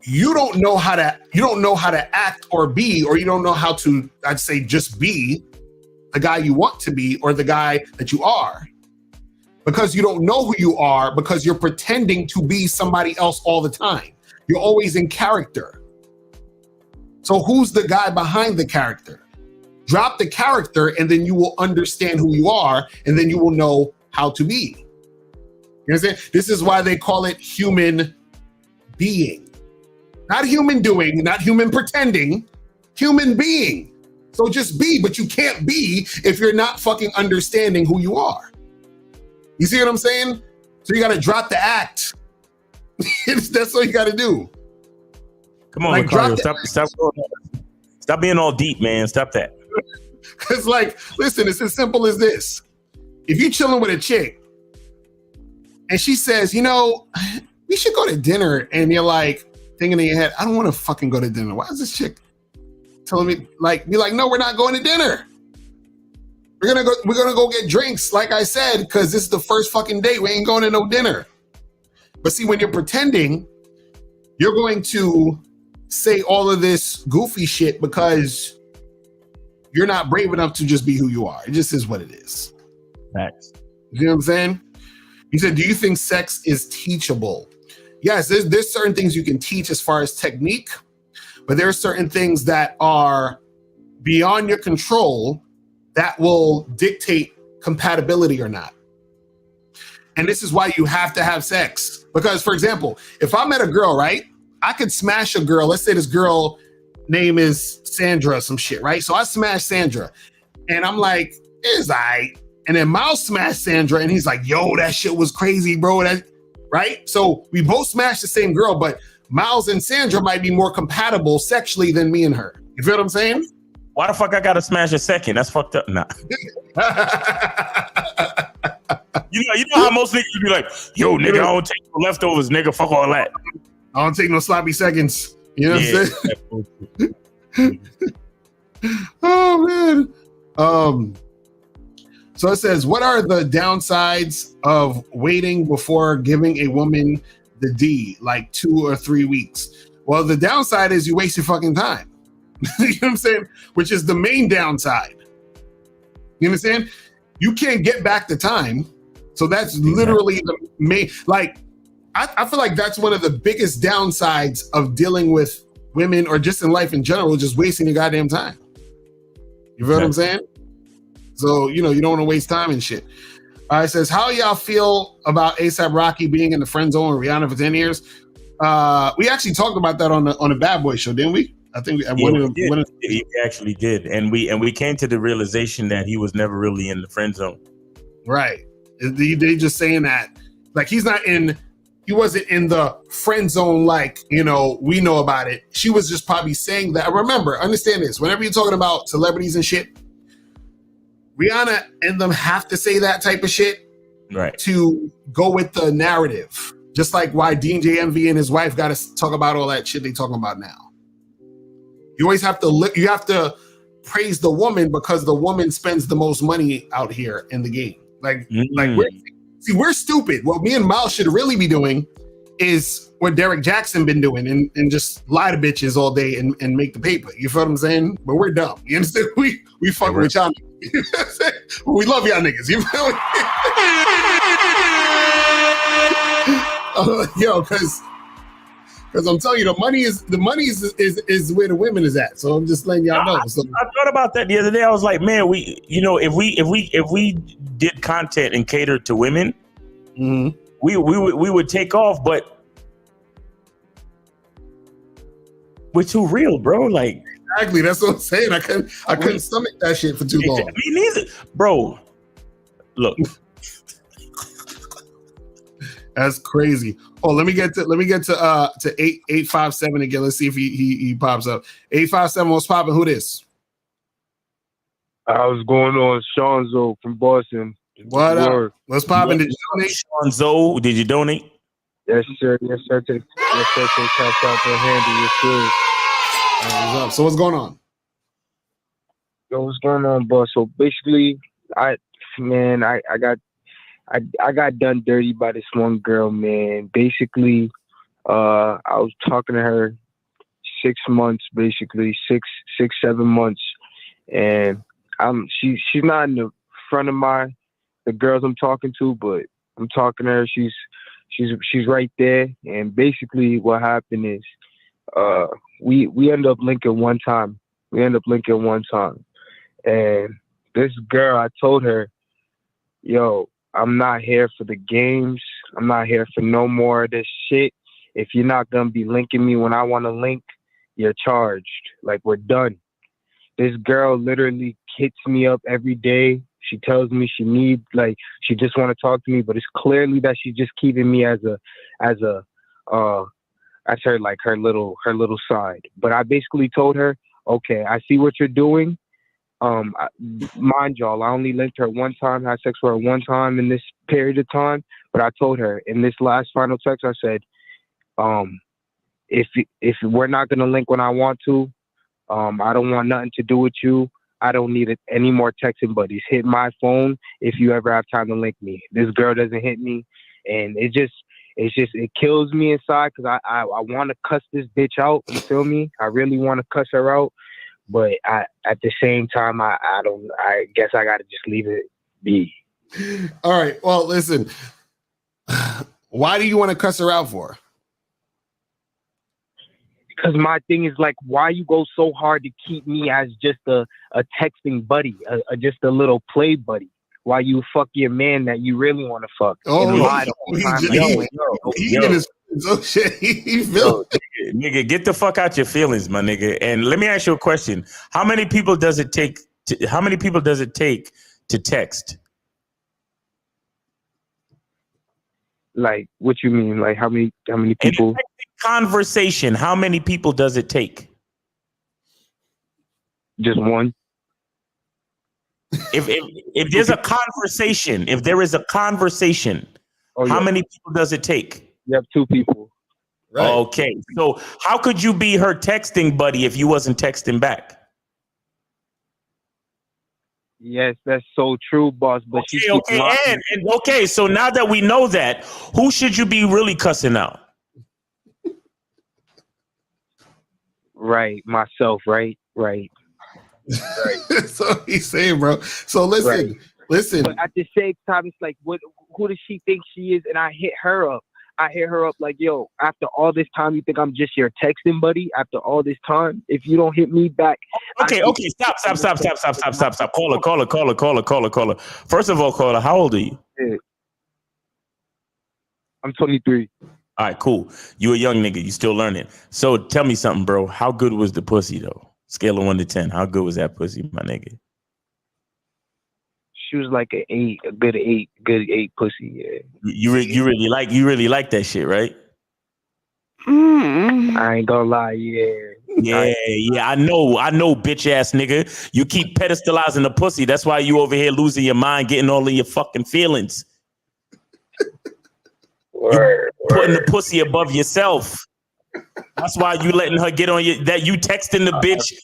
A: you don't know how to act or be, or you don't know how to, I'd say, just be the guy you want to be or the guy that you are. Because you don't know who you are, because you're pretending to be somebody else all the time. You're always in character. So who's the guy behind the character? Drop the character and then you will understand who you are, and then you will know how to be. You understand? This is why they call it human being. Not human doing, not human pretending, human being. So just be, but you can't be if you're not fucking understanding who you are. You see what I'm saying? So you got to drop the act. That's all you got to do.
B: Come on, Locario, stop being all deep, man. Stop that.
A: It's like, listen, it's as simple as this. If you're chilling with a chick and she says, we should go to dinner, and you're like thinking in your head, I don't want to fucking go to dinner. Why is this chick telling me, be like, no, we're not going to dinner. We're gonna go get drinks, like I said, because this is the first fucking date. We ain't going to no dinner. But see, when you're pretending, you're going to say all of this goofy shit because you're not brave enough to just be who you are. It just is what it is.
B: Thanks.
A: You know what I'm saying? You said, do you think sex is teachable? Yes, there's certain things you can teach as far as technique, but there are certain things that are beyond your control that will dictate compatibility or not. And this is why you have to have sex. Because, for example, if I met a girl, right, I could smash a girl. Let's say this girl name is Sandra, some shit, right? So I smash Sandra, and I'm like, it's all right. And then Miles smashed Sandra, and he's like, yo, that shit was crazy, bro. Right? So we both smashed the same girl, but Miles and Sandra might be more compatible sexually than me and her. You feel what I'm saying?
B: Why the fuck I gotta smash a second? That's fucked up. Nah. You know how most niggas be like, yo, nigga, I don't take no leftovers, nigga. Fuck all that.
A: I don't take no sloppy seconds. You know what I'm saying? Oh man. So it says, what are the downsides of waiting before giving a woman the D, like 2 or 3 weeks? Well, the downside is you waste your fucking time. You know what I'm saying? Which is the main downside. You understand? You can't get back the time. So that's literally the main, I feel like that's one of the biggest downsides of dealing with women or just in life in general, just wasting your goddamn time. You feel what I'm saying? So, you don't want to waste time and shit. It says, how y'all feel about A$AP Rocky being in the friend zone with Rihanna for 10 years? We actually talked about that on the Bad Boy show, didn't we? I think
B: we actually did. And we came to the realization that he was never really in the friend zone.
A: Right. They just saying that, like, he wasn't in the friend zone like, we know about it. She was just probably saying that. Remember, understand this. Whenever you're talking about celebrities and shit, Rihanna and them have to say that type of shit to go with the narrative. Just like why DJ Envy and his wife got to talk about all that shit they talking about now. You always have to praise the woman because the woman spends the most money out here in the game. Like we're stupid. What me and Miles should really be doing is what Derek Jackson been doing and just lie to bitches all day and make the paper. You feel what I'm saying? But we're dumb. You understand? We fucking with y'all. We love y'all niggas. You feel me? Because I'm telling you, the money is where the women is at. So I'm just letting y'all know. So
B: I thought about that the other day. I was like, man, if we did content and catered to women, we would take off. But we're too real, bro. Like
A: exactly, that's what I'm saying. I couldn't stomach that shit for too long.
B: Me neither, bro. Look.
A: That's crazy. Oh, let me get to 857 again. Let's see if he pops up. 857, what's popping? Who this?
L: I was going on Seanzo from Boston.
A: What up? What's popping? Did you donate?
B: Seanzo, did you donate?
L: Yes, sir. Yes, sir. Take cash out the handle. Yes, sir.
A: What's up? So what's going on?
L: Yo, what's going on, boss? So basically, I got done dirty by this one girl, man. Basically, I was talking to her 6 months, basically 7 months, and she's not in the front of the girls I'm talking to, but I'm talking to her. She's right there, and basically what happened is, we end up linking one time. And this girl, I told her, yo, I'm not here for the games. I'm not here for no more of this shit. If you're not going to be linking me when I want to link, you're charged. Like, we're done. This girl literally hits me up every day. She tells me she just want to talk to me, but it's clearly that she's just keeping me as her little side. But I basically told her, okay, I see what you're doing. Mind y'all, I only linked her one time, had sex with her one time in this period of time. But I told her in this last final text, I said, if we're not gonna link when I want to, I don't want nothing to do with you. I don't need any more texting buddies. Hit my phone if you ever have time to link me. This girl doesn't hit me, and it kills me inside because I want to cuss this bitch out. You feel me? I really want to cuss her out. But at the same time, I guess I got to just leave it be.
A: All right. Well, listen. Why do you want to cuss her out for?
L: Because my thing is like, why you go so hard to keep me as just a texting buddy, just a little play buddy? Why you fuck your man that you really want to fuck?
B: Nigga, get the fuck out your feelings, my nigga. And let me ask you a question: how many people does it take to text?
L: Like, what you mean? Like, how many people?
B: In a conversation, how many people does it take?
L: Just one.
B: If there's a conversation, how many people does it take?
L: You have two people.
B: Right. Okay. So how could you be her texting buddy if you wasn't texting back?
L: Yes, that's so true, boss. But
B: okay. So now that we know that, who should you be really cussing out?
L: Right, myself. Right.
A: So he's saying, bro. So listen.
L: But at the same time, it's like, who does she think she is? And I hit her up. I hit her up like, yo, after all this time, you think I'm just your texting buddy? After all this time, if you don't hit me back.
B: Okay, stop. Caller. First of all, caller, how old are you?
L: I'm 23.
B: All right, cool. You a young nigga. You still learning. So tell me something, bro. How good was the pussy, though? Scale of 1 to 10. How good was that pussy, my nigga?
L: She was like an 8, a good 8 pussy. Yeah.
B: You really like that shit, right?
L: I ain't gonna lie.
B: Yeah. I know, bitch ass nigga. You keep pedestalizing the pussy. That's why you over here losing your mind, getting all of your fucking feelings. Putting the pussy above yourself. That's why you letting her get on you. That you texting the bitch.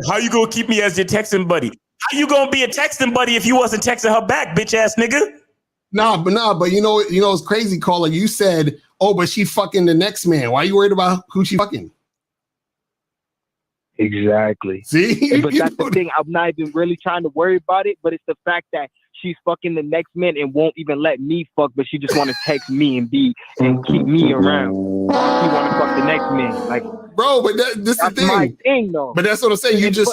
B: How you gonna keep me as your texting buddy? How you gonna be a texting buddy if you wasn't texting her back, bitch ass nigga?
A: But you know it's crazy, caller. You said, oh, but she fucking the next man. Why are you worried about who she fucking?
L: Exactly.
A: See,
L: but that's the thing. I'm not even really trying to worry about it. But it's the fact that she's fucking the next man and won't even let me fuck, but she just want to text me and keep me around. She want to fuck the next man, like.
A: Bro, but this is the thing.
L: My thing, though.
A: But that's what I'm saying.
B: Listen.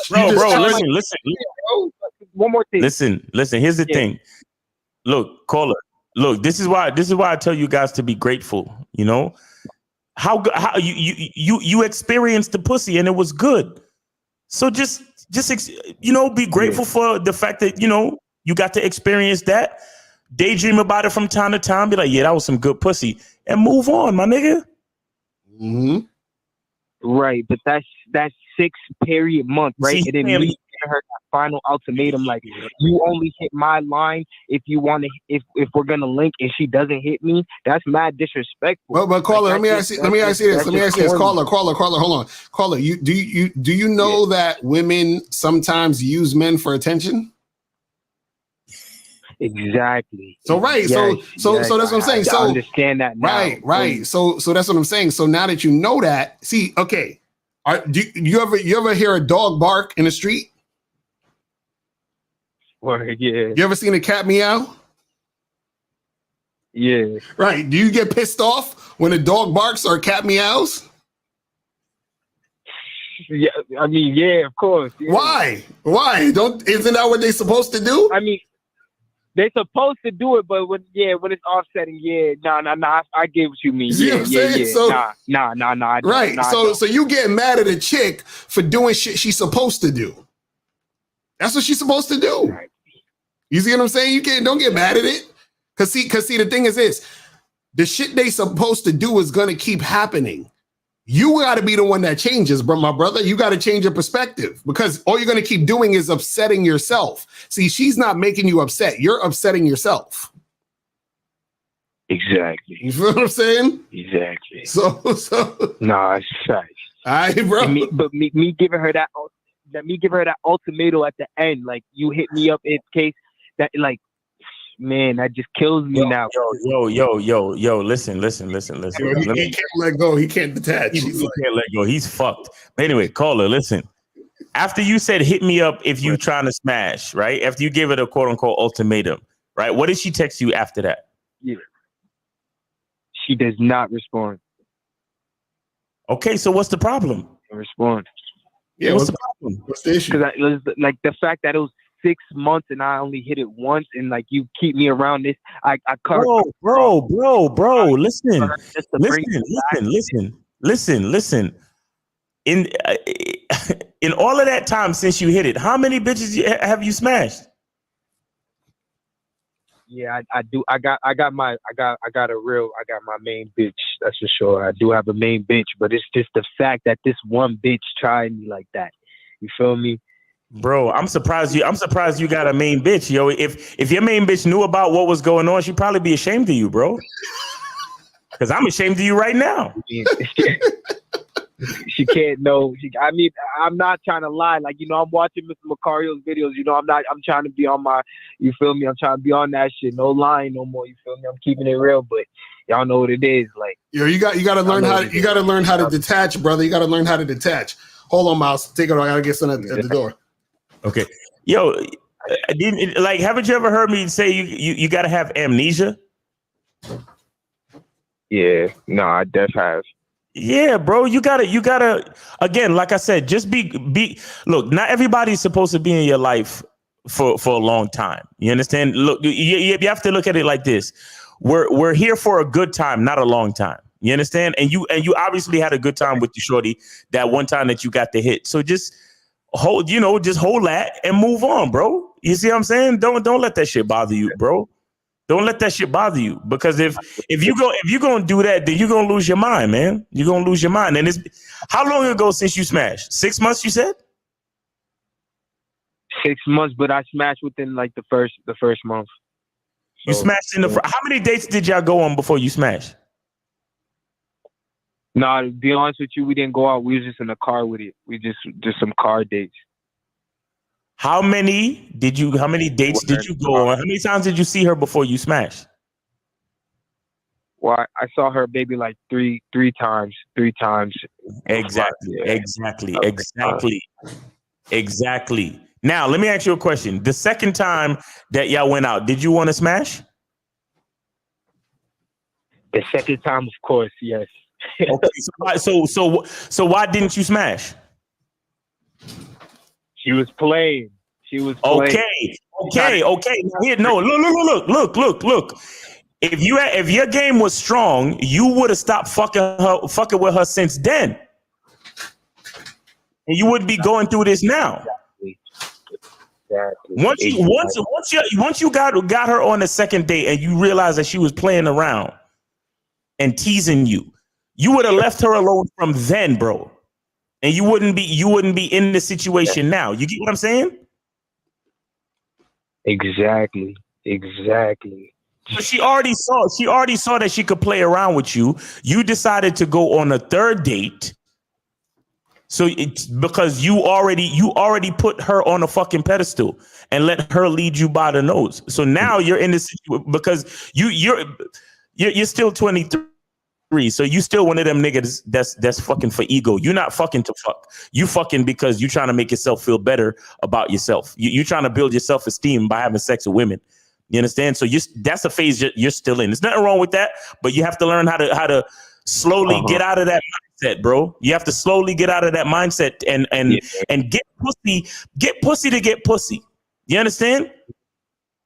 L: One more thing.
B: Listen. Here's the thing. Look, caller. Look, this is why I tell you guys to be grateful. You know how you experienced the pussy and it was good. So just be grateful for the fact that you got to experience that. Daydream about it from time to time. Be like, yeah, that was some good pussy, and move on, my nigga.
A: Mm-hmm.
L: Right, but that's 6 period month, right? And then me giving her that final ultimatum, like, you only hit my line if you want to, if we're gonna link, and she doesn't hit me. That's mad disrespectful.
A: But caller, let me ask you this. Caller, hold on. Caller, do you know that women sometimes use men for attention?
L: Exactly.
A: So right.
L: Yes,
A: so that's what I'm saying.
L: I understand that now.
A: Right. So that's what I'm saying. So now that you know that, see, okay. Do you ever hear a dog bark in the street?
L: Word, yeah.
A: You ever seen a cat meow?
L: Yeah.
A: Right. Do you get pissed off when a dog barks or a cat meows?
L: Yeah, I mean, yeah, of course. Yeah.
A: Why? Isn't that what they're supposed to do?
L: I mean, they're supposed to do it, but when it's offsetting, nah. I get what you mean.
A: See what I'm saying? So,
L: nah.
A: Right. So you get mad at a chick for doing shit she's supposed to do. That's what she's supposed to do. Right. You see what I'm saying? Don't get mad at it. Cause see, the thing is this: the shit they supposed to do is gonna keep happening. You got to be the one that changes, bro, my brother. You got to change your perspective because all you're going to keep doing is upsetting yourself. See, she's not making you upset. You're upsetting yourself.
L: Exactly.
A: You feel what I'm saying?
L: Exactly.
A: So.
L: Nah, it's facts.
A: All right, bro.
L: Me giving her that ultimatum at the end, like, you hit me up in case that, like, man, that just kills me now.
B: Yo, listen.
A: He can't let go. He can't detach.
B: He can't let go. He's fucked. But anyway, caller, listen. After you said hit me up if you trying to smash, right? After you gave it a quote unquote ultimatum, right? What did she text you after that?
L: Yeah. She does not respond.
B: Okay, so what's the problem?
L: Respond.
A: Yeah,
B: what's the problem?
A: What's the issue?
L: Because like the fact that it was 6 months and I only hit it once, and like you keep me around this, I can't.
B: Bro. Listen. In all of that time since you hit it, how many bitches have you smashed?
L: Yeah, I do. I got my main bitch. That's for sure. I do have a main bitch, but it's just the fact that this one bitch tried me like that. You feel me?
B: Bro, I'm surprised you got a main bitch, yo. If your main bitch knew about what was going on, she'd probably be ashamed of you, bro. Because I'm ashamed of you right now.
L: She can't know. I mean, I'm not trying to lie. Like, I'm watching Mr. Locario's videos. I'm trying to be on my, you feel me? I'm trying to be on that shit. No lying no more. You feel me? I'm keeping it real, but y'all know what it is. Like,
A: yo, you got to learn how to detach, brother. You got to learn how to detach. Hold on, Miles. Take it. I got to get something at the door.
B: Okay. Yo, haven't you ever heard me say you got to have amnesia?
L: Yeah, no, I def have.
B: Yeah, bro, you gotta. Again, like I said, just be. Look, not everybody's supposed to be in your life for a long time. You understand? Look, you have to look at it like this. We're here for a good time, not a long time. You understand? And you obviously had a good time with the shorty that one time that you got the hit. So just hold that and move on, bro. You see what I'm saying? Don't let that shit bother you, bro. Don't let that shit bother you, because if you're gonna do that, then you're gonna lose your mind, man. You're gonna lose your mind. And it's how long ago since you smashed? 6 months, you said?
L: 6 months, but I smashed within like the first month.
B: You smashed in the. How many dates did y'all go on before you smashed?
L: No, to be honest with you, we didn't go out. We was just in the car with it. We just some car dates.
B: How many dates did you go on? How many times did you see her before you smashed?
L: Well, I saw her maybe like three times.
B: Exactly. Now, let me ask you a question. The second time that y'all went out, did you want to smash?
L: The second time, of course, yes.
B: Okay, so why didn't you smash?
L: She was playing.
B: Okay. Now here, no, look. If your game was strong, you would have stopped fucking with her since then, and you wouldn't be going through this now.
L: Exactly.
B: Once you got her on the second date and you realized that she was playing around and teasing you, you would have left her alone from then, bro. And you wouldn't be in the situation now. You get what I'm saying?
L: Exactly.
B: So she already saw that she could play around with you. You decided to go on a third date. So it's because you already put her on a fucking pedestal and let her lead you by the nose. So now you're in this situation because you're still 23. So you still one of them niggas that's fucking for ego. You're not fucking to fuck. You fucking because you're trying to make yourself feel better about yourself. You're trying to build your self-esteem by having sex with women. You understand? So that's a phase you're still in. There's nothing wrong with that, but you have to learn how to slowly get out of that mindset, bro. You have to slowly get out of that mindset and get pussy to get pussy. You understand?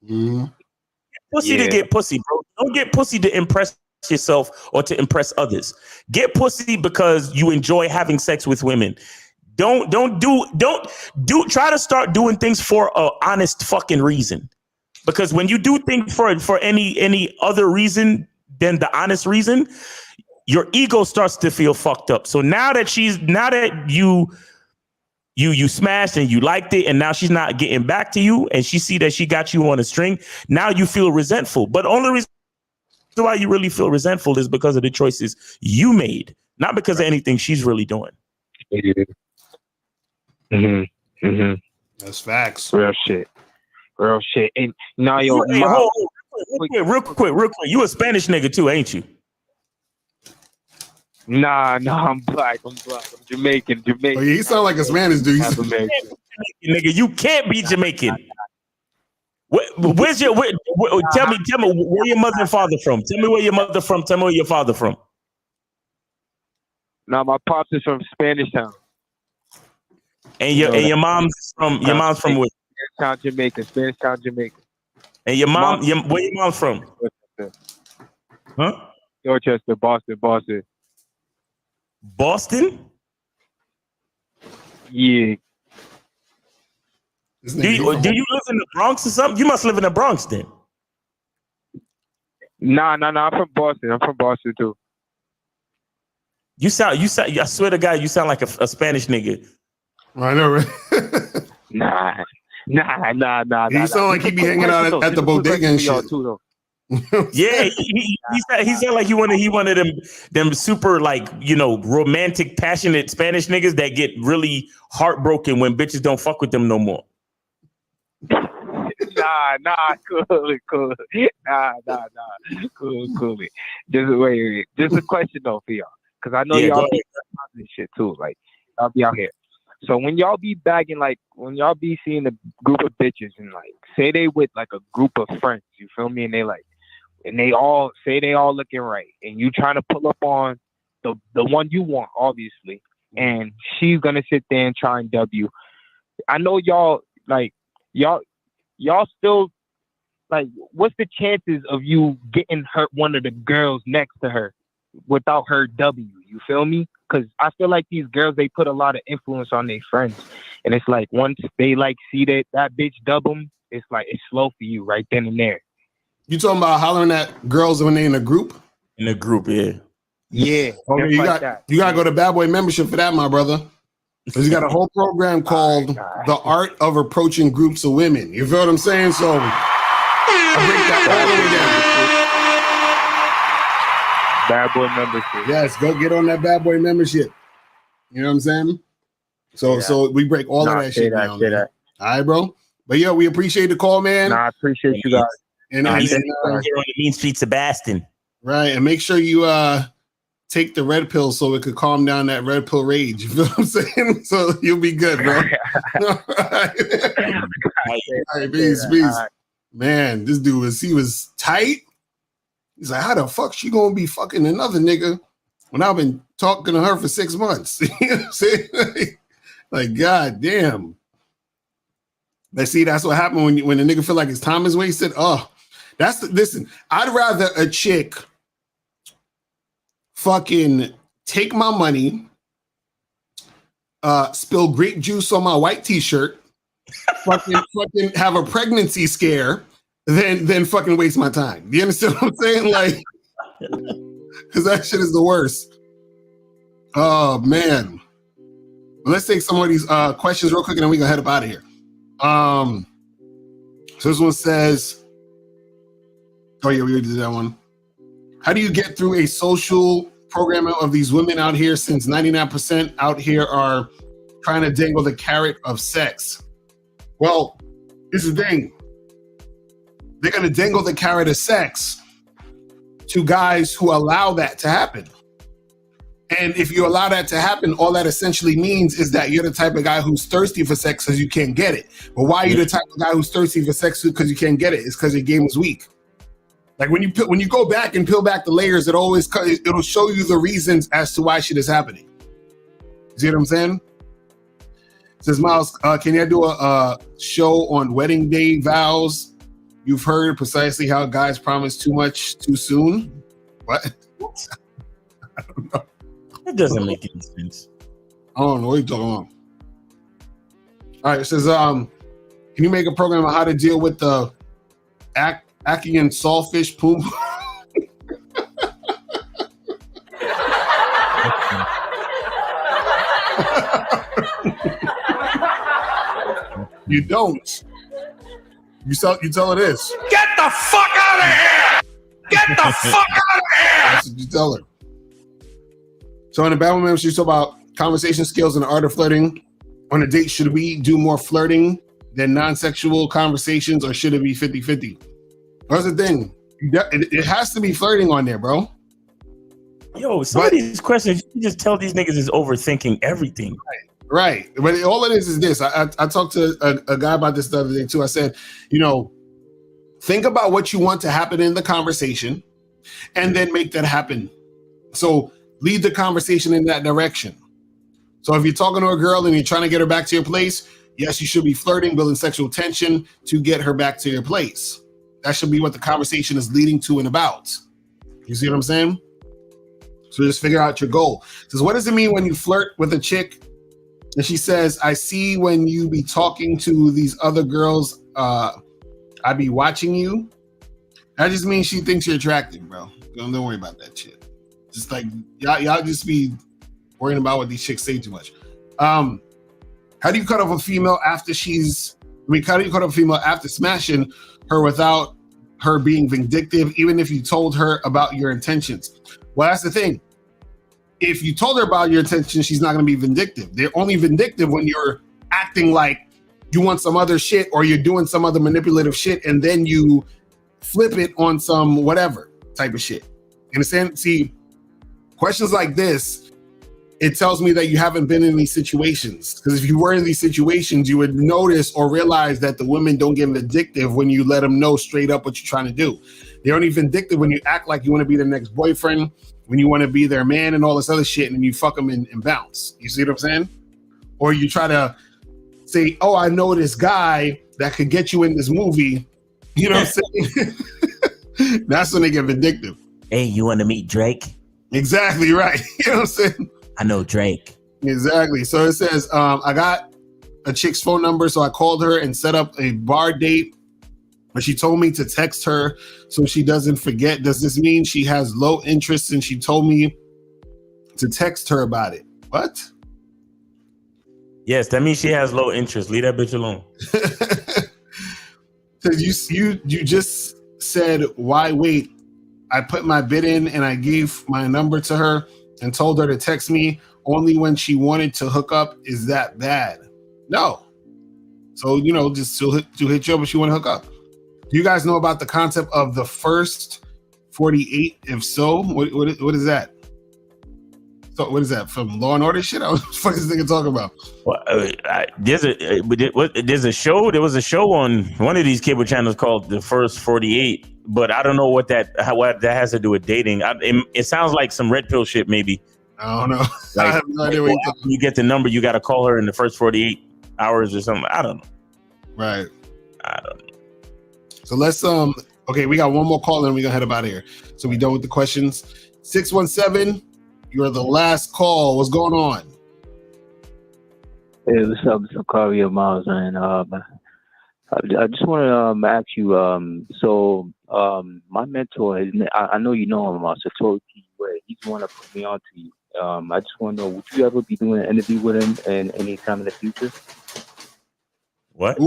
A: Mm-hmm.
B: Pussy to get pussy, bro. Don't get pussy to impress yourself or to impress others. Get pussy because you enjoy having sex with women. Don't try to start doing things for an honest fucking reason. Because when you do things for any other reason than the honest reason, your ego starts to feel fucked up. So now that you smashed and you liked it, and now she's not getting back to you, and she see that she got you on a string, now you feel resentful. But the only reason why you really feel resentful is because of the choices you made, not because of anything she's really doing.
A: That's facts.
L: Real shit. And now real quick.
B: You a Spanish nigga too, ain't you?
L: Nah, I'm black. I'm Jamaican.
A: Oh, yeah, you sound like a Spanish dude.
B: Nigga, you can't be Jamaican. Where's your? Tell me where your mother and father from. Tell me where your mother from. Tell me where your father from.
L: Nah, my pops is from Spanish Town.
B: And your mom's from where?
L: Spanish Town, Jamaica.
B: And your mom, where your mom from? Huh?
L: Dorchester, Boston.
B: Boston?
L: Yeah.
B: Do you live in the Bronx or something? You must live in the Bronx then.
L: Nah. I'm from Boston too.
B: You sound. I swear to God, you sound like a Spanish nigga.
A: I know, right?
L: Nah.
A: You sound like he be hanging out at the bodega and shit.
L: Too, though.
B: Yeah, he sound like he one of them super like romantic, passionate Spanish niggas that get really heartbroken when bitches don't fuck with them no more.
L: Nah, cool. Nah, cool. Just wait. Just a question though for y'all, because I know y'all be this shit too. Like y'all be out here. So when y'all be bagging, like when y'all be seeing a group of bitches and like say they with like a group of friends, you feel me? And they like and they all say they all looking right, and you trying to pull up on the one you want, obviously, and she's gonna sit there and try and W. I know y'all still like, what's the chances of you getting her one of the girls next to her without her W? You feel me? Because I feel like these girls, they put a lot of influence on their friends, and it's like once they like see that bitch dub them, it's like it's slow for you right then and there.
A: You talking about hollering at girls when they in a group?
B: In a group, yeah.
L: Yeah.
A: Okay, you gotta go to Bad Boy membership for that, my brother. Because you got a whole program called The Art of Approaching Groups of Women. You feel what I'm saying? So I break that all the way down.
L: Bad Boy membership.
A: Yes, go get on that Bad Boy membership. You know what I'm saying? So we break all of that shit down. All right, bro. But yo, we appreciate the call, man.
L: I appreciate you guys.
B: And he's here on the mean streets of Boston.
A: Right, and make sure you take the red pill so it could calm down that red pill rage. You feel what I'm saying? So you'll be good, bro. All right, peace. Man, this dude was tight. He's like, how the fuck she gonna be fucking another nigga when I've been talking to her for 6 months? You know what I'm saying? Like, god damn. Let's see, that's what happened when the nigga feel like his time is wasted. Oh, listen, I'd rather a chick fucking take my money, spill grape juice on my white t-shirt, fucking have a pregnancy scare, than fucking waste my time. You understand what I'm saying? Like, because that shit is the worst. Oh man. Let's take some of these questions real quick and then we gonna head up out of here. So this one says, oh yeah, we already did that one. How do you get through a social program of these women out here, since 99% out here are trying to dangle the carrot of sex? Well, here's the thing. They're going to dangle the carrot of sex to guys who allow that to happen. And if you allow that to happen, all that essentially means is that you're the type of guy who's thirsty for sex because you can't get it. But why are you the type of guy who's thirsty for sex because you can't get it? It's because your game is weak. Like when you go back and peel back the layers, it'll show you the reasons as to why shit is happening. See what I'm saying? It says Miles, can you do a show on wedding day vows? You've heard precisely how guys promise too much too soon. What? I don't know.
B: It doesn't make any sense.
A: I don't know what you're talking about. All right, it says, can you make a program on how to deal with the Achaean sawfish poom? You don't. You tell her this.
J: Get the fuck out of here! Get the fuck out of here!
A: That's what you tell her. So in the Battle Membership, she talk about conversation skills and the art of flirting. On a date, should we do more flirting than non-sexual conversations, or should it be 50-50? That's the thing. It has to be flirting on there, bro.
B: Yo, some of these questions, you just tell these niggas is overthinking everything.
A: Right. But all it is this. I talked to a guy about this the other day too. I said, think about what you want to happen in the conversation and then make that happen. So lead the conversation in that direction. So if you're talking to a girl and you're trying to get her back to your place, yes, you should be flirting, building sexual tension to get her back to your place. That should be what the conversation is leading to and about. You see what I'm saying? So just figure out your goal. It says, what does it mean when you flirt with a chick and she says, I see when you be talking to these other girls, I be watching you? That just means she thinks you're attractive, bro. Don't worry about that shit. Just like, y'all just be worrying about what these chicks say too much. How do you cut off a female after how do you cut off a female after smashing her without her being vindictive, even if you told her about your intentions? Well, that's the thing. If you told her about your intentions, she's not going to be vindictive. They're only vindictive when you're acting like you want some other shit or you're doing some other manipulative shit and then you flip it on some whatever type of shit. You understand? See, questions like this, it tells me that you haven't been in these situations. Because if you were in these situations, you would notice or realize that the women don't get vindictive when you let them know straight up what you're trying to do. They're only vindictive when you act like you want to be their next boyfriend, when you want to be their man and all this other shit, and then you fuck them and bounce. You see what I'm saying? Or you try to say, oh, I know this guy that could get you in this movie. You know what I'm saying? That's when they get vindictive.
M: Hey, you want to meet Drake?
A: Exactly right. You know what I'm saying?
M: I know Drake.
A: Exactly. So it says, I got a chick's phone number, so I called her and set up a bar date. But she told me to text her so she doesn't forget. Does this mean she has low interest and she told me to text her about it? What?
B: Yes, that means she has low interest. Leave that bitch alone.
A: You just said, why wait? I put my bid in and I gave my number to her and told her to text me only when she wanted to hook up. Is that bad? No. So, just to hit you up if she want to hook up. Do you guys know about the concept of the first 48? If so, what is that? So what is that, from Law and Order shit? What the fuck is this nigga talking about?
B: Well, there's a show. There was a show on one of these cable channels called The First 48, but I don't know what that has to do with dating. It sounds like some red pill shit, maybe.
A: I don't know.
B: Like,
A: I have no idea what
B: you get the number, you got to call her in the first 48 hours or something. I don't know.
A: Right.
B: I don't know.
A: So let's okay, we got one more call and we're gonna head up out of here. So we done with the questions. 617, you're the last call. What's going on?
N: Hey, what's up? It's Locario, Miles, and I just want to ask you. My mentor, I know you know him, Satoshi. He's the one that put me on to you. I just want to know, would you ever be doing an interview with him in any time in the future?
B: What?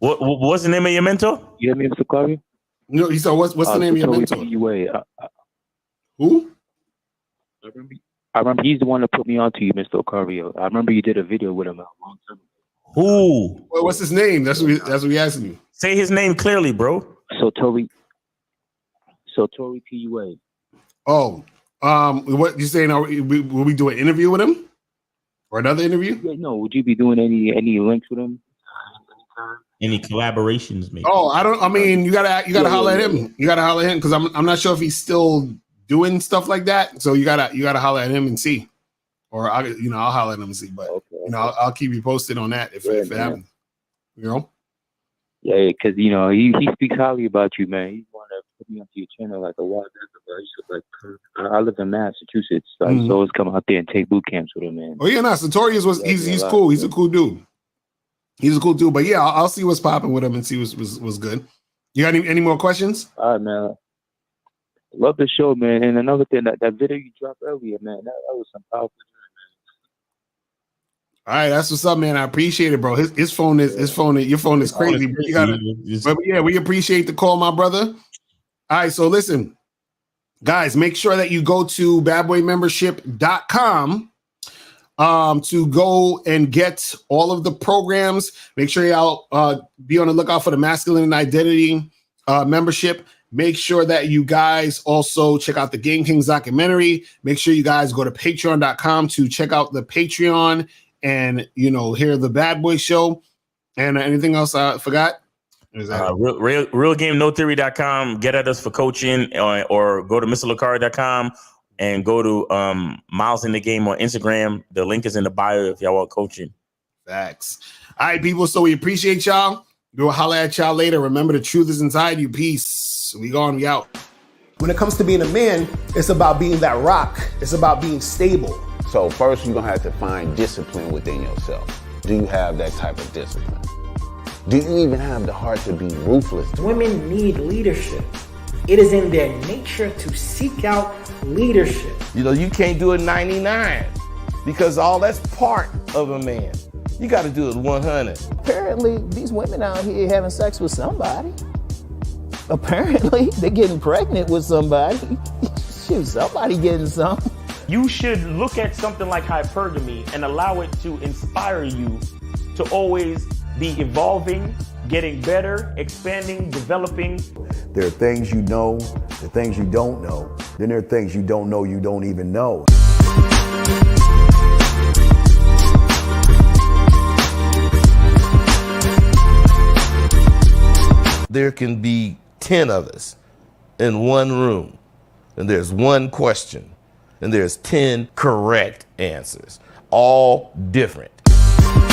B: What's the name of your mentor?
N: You hear me, Mr. Locario?
A: No, he said, what's the name of your mentor? Who?
N: I remember he's the one that put me on to you, Mr. Locario. I remember you did a video with him a long time ago.
B: Who?
A: Well, what's his name? That's what we asking you.
B: Say his name clearly, bro.
N: Satori PUA.
A: Oh, what you saying? Will we do an interview with him or another interview?
N: Yeah, no. Would you be doing any links with him?
B: Any collaborations, maybe?
A: Oh, I mean, you gotta holler at him. You gotta holler at him because I'm not sure if he's still doing stuff like that. So you gotta holler at him and see, or I'll holler at him and see. But I'll keep you posted on that if it happens.
N: Yeah, because he speaks highly about you, man. He's one that put me onto your channel like a while back. I live in Massachusetts, so I used to always come out there and take boot camps with him, man.
A: Oh yeah, Satori he's cool. He's a cool dude. He's a cool dude. But yeah, I'll see what's popping with him and see what's good. You got any more questions?
N: All right, man. Love the show, man. And another thing, that video you dropped earlier, man, that was some powerful.
A: All right, that's what's up, man. I appreciate it, bro. Your phone is crazy. But yeah, we appreciate the call, my brother. All right, so listen, guys, make sure that you go to badboymembership.com to go and get all of the programs. Make sure y'all be on the lookout for the Masculine Identity membership. Make sure that you guys also check out the Game Kings documentary. Make sure you guys go to patreon.com to check out the Patreon and hear the Bad Boy Show. And anything else I forgot?
B: realgamenotheory.com. Get at us for coaching, or go to mrlocario.com and go to Miles in the Game on Instagram. The link is in the bio if y'all want coaching.
A: Facts. All right, people. So we appreciate y'all. We'll holler at y'all later. Remember, the truth is inside you. Peace. We gone. We out. When it comes to being a man, it's about being that rock. It's about being stable.
H: So first, you're going to have to find discipline within yourself. Do you have that type of discipline? Do you even have the heart to be ruthless?
O: Women need leadership. It is in their nature to seek out leadership.
E: You can't do it 99 because all that's part of a man. You got to do it 100.
G: Apparently, these women out here having sex with somebody. Apparently, they're getting pregnant with somebody. Shoot, somebody getting some.
B: You should look at something like hypergamy and allow it to inspire you to always be evolving, getting better, expanding, developing.
D: There are things you know, the things you don't know. Then there are things you don't know you don't even know.
E: There can be 10 of us in one room, and there's one question, and there's 10 correct answers, all different.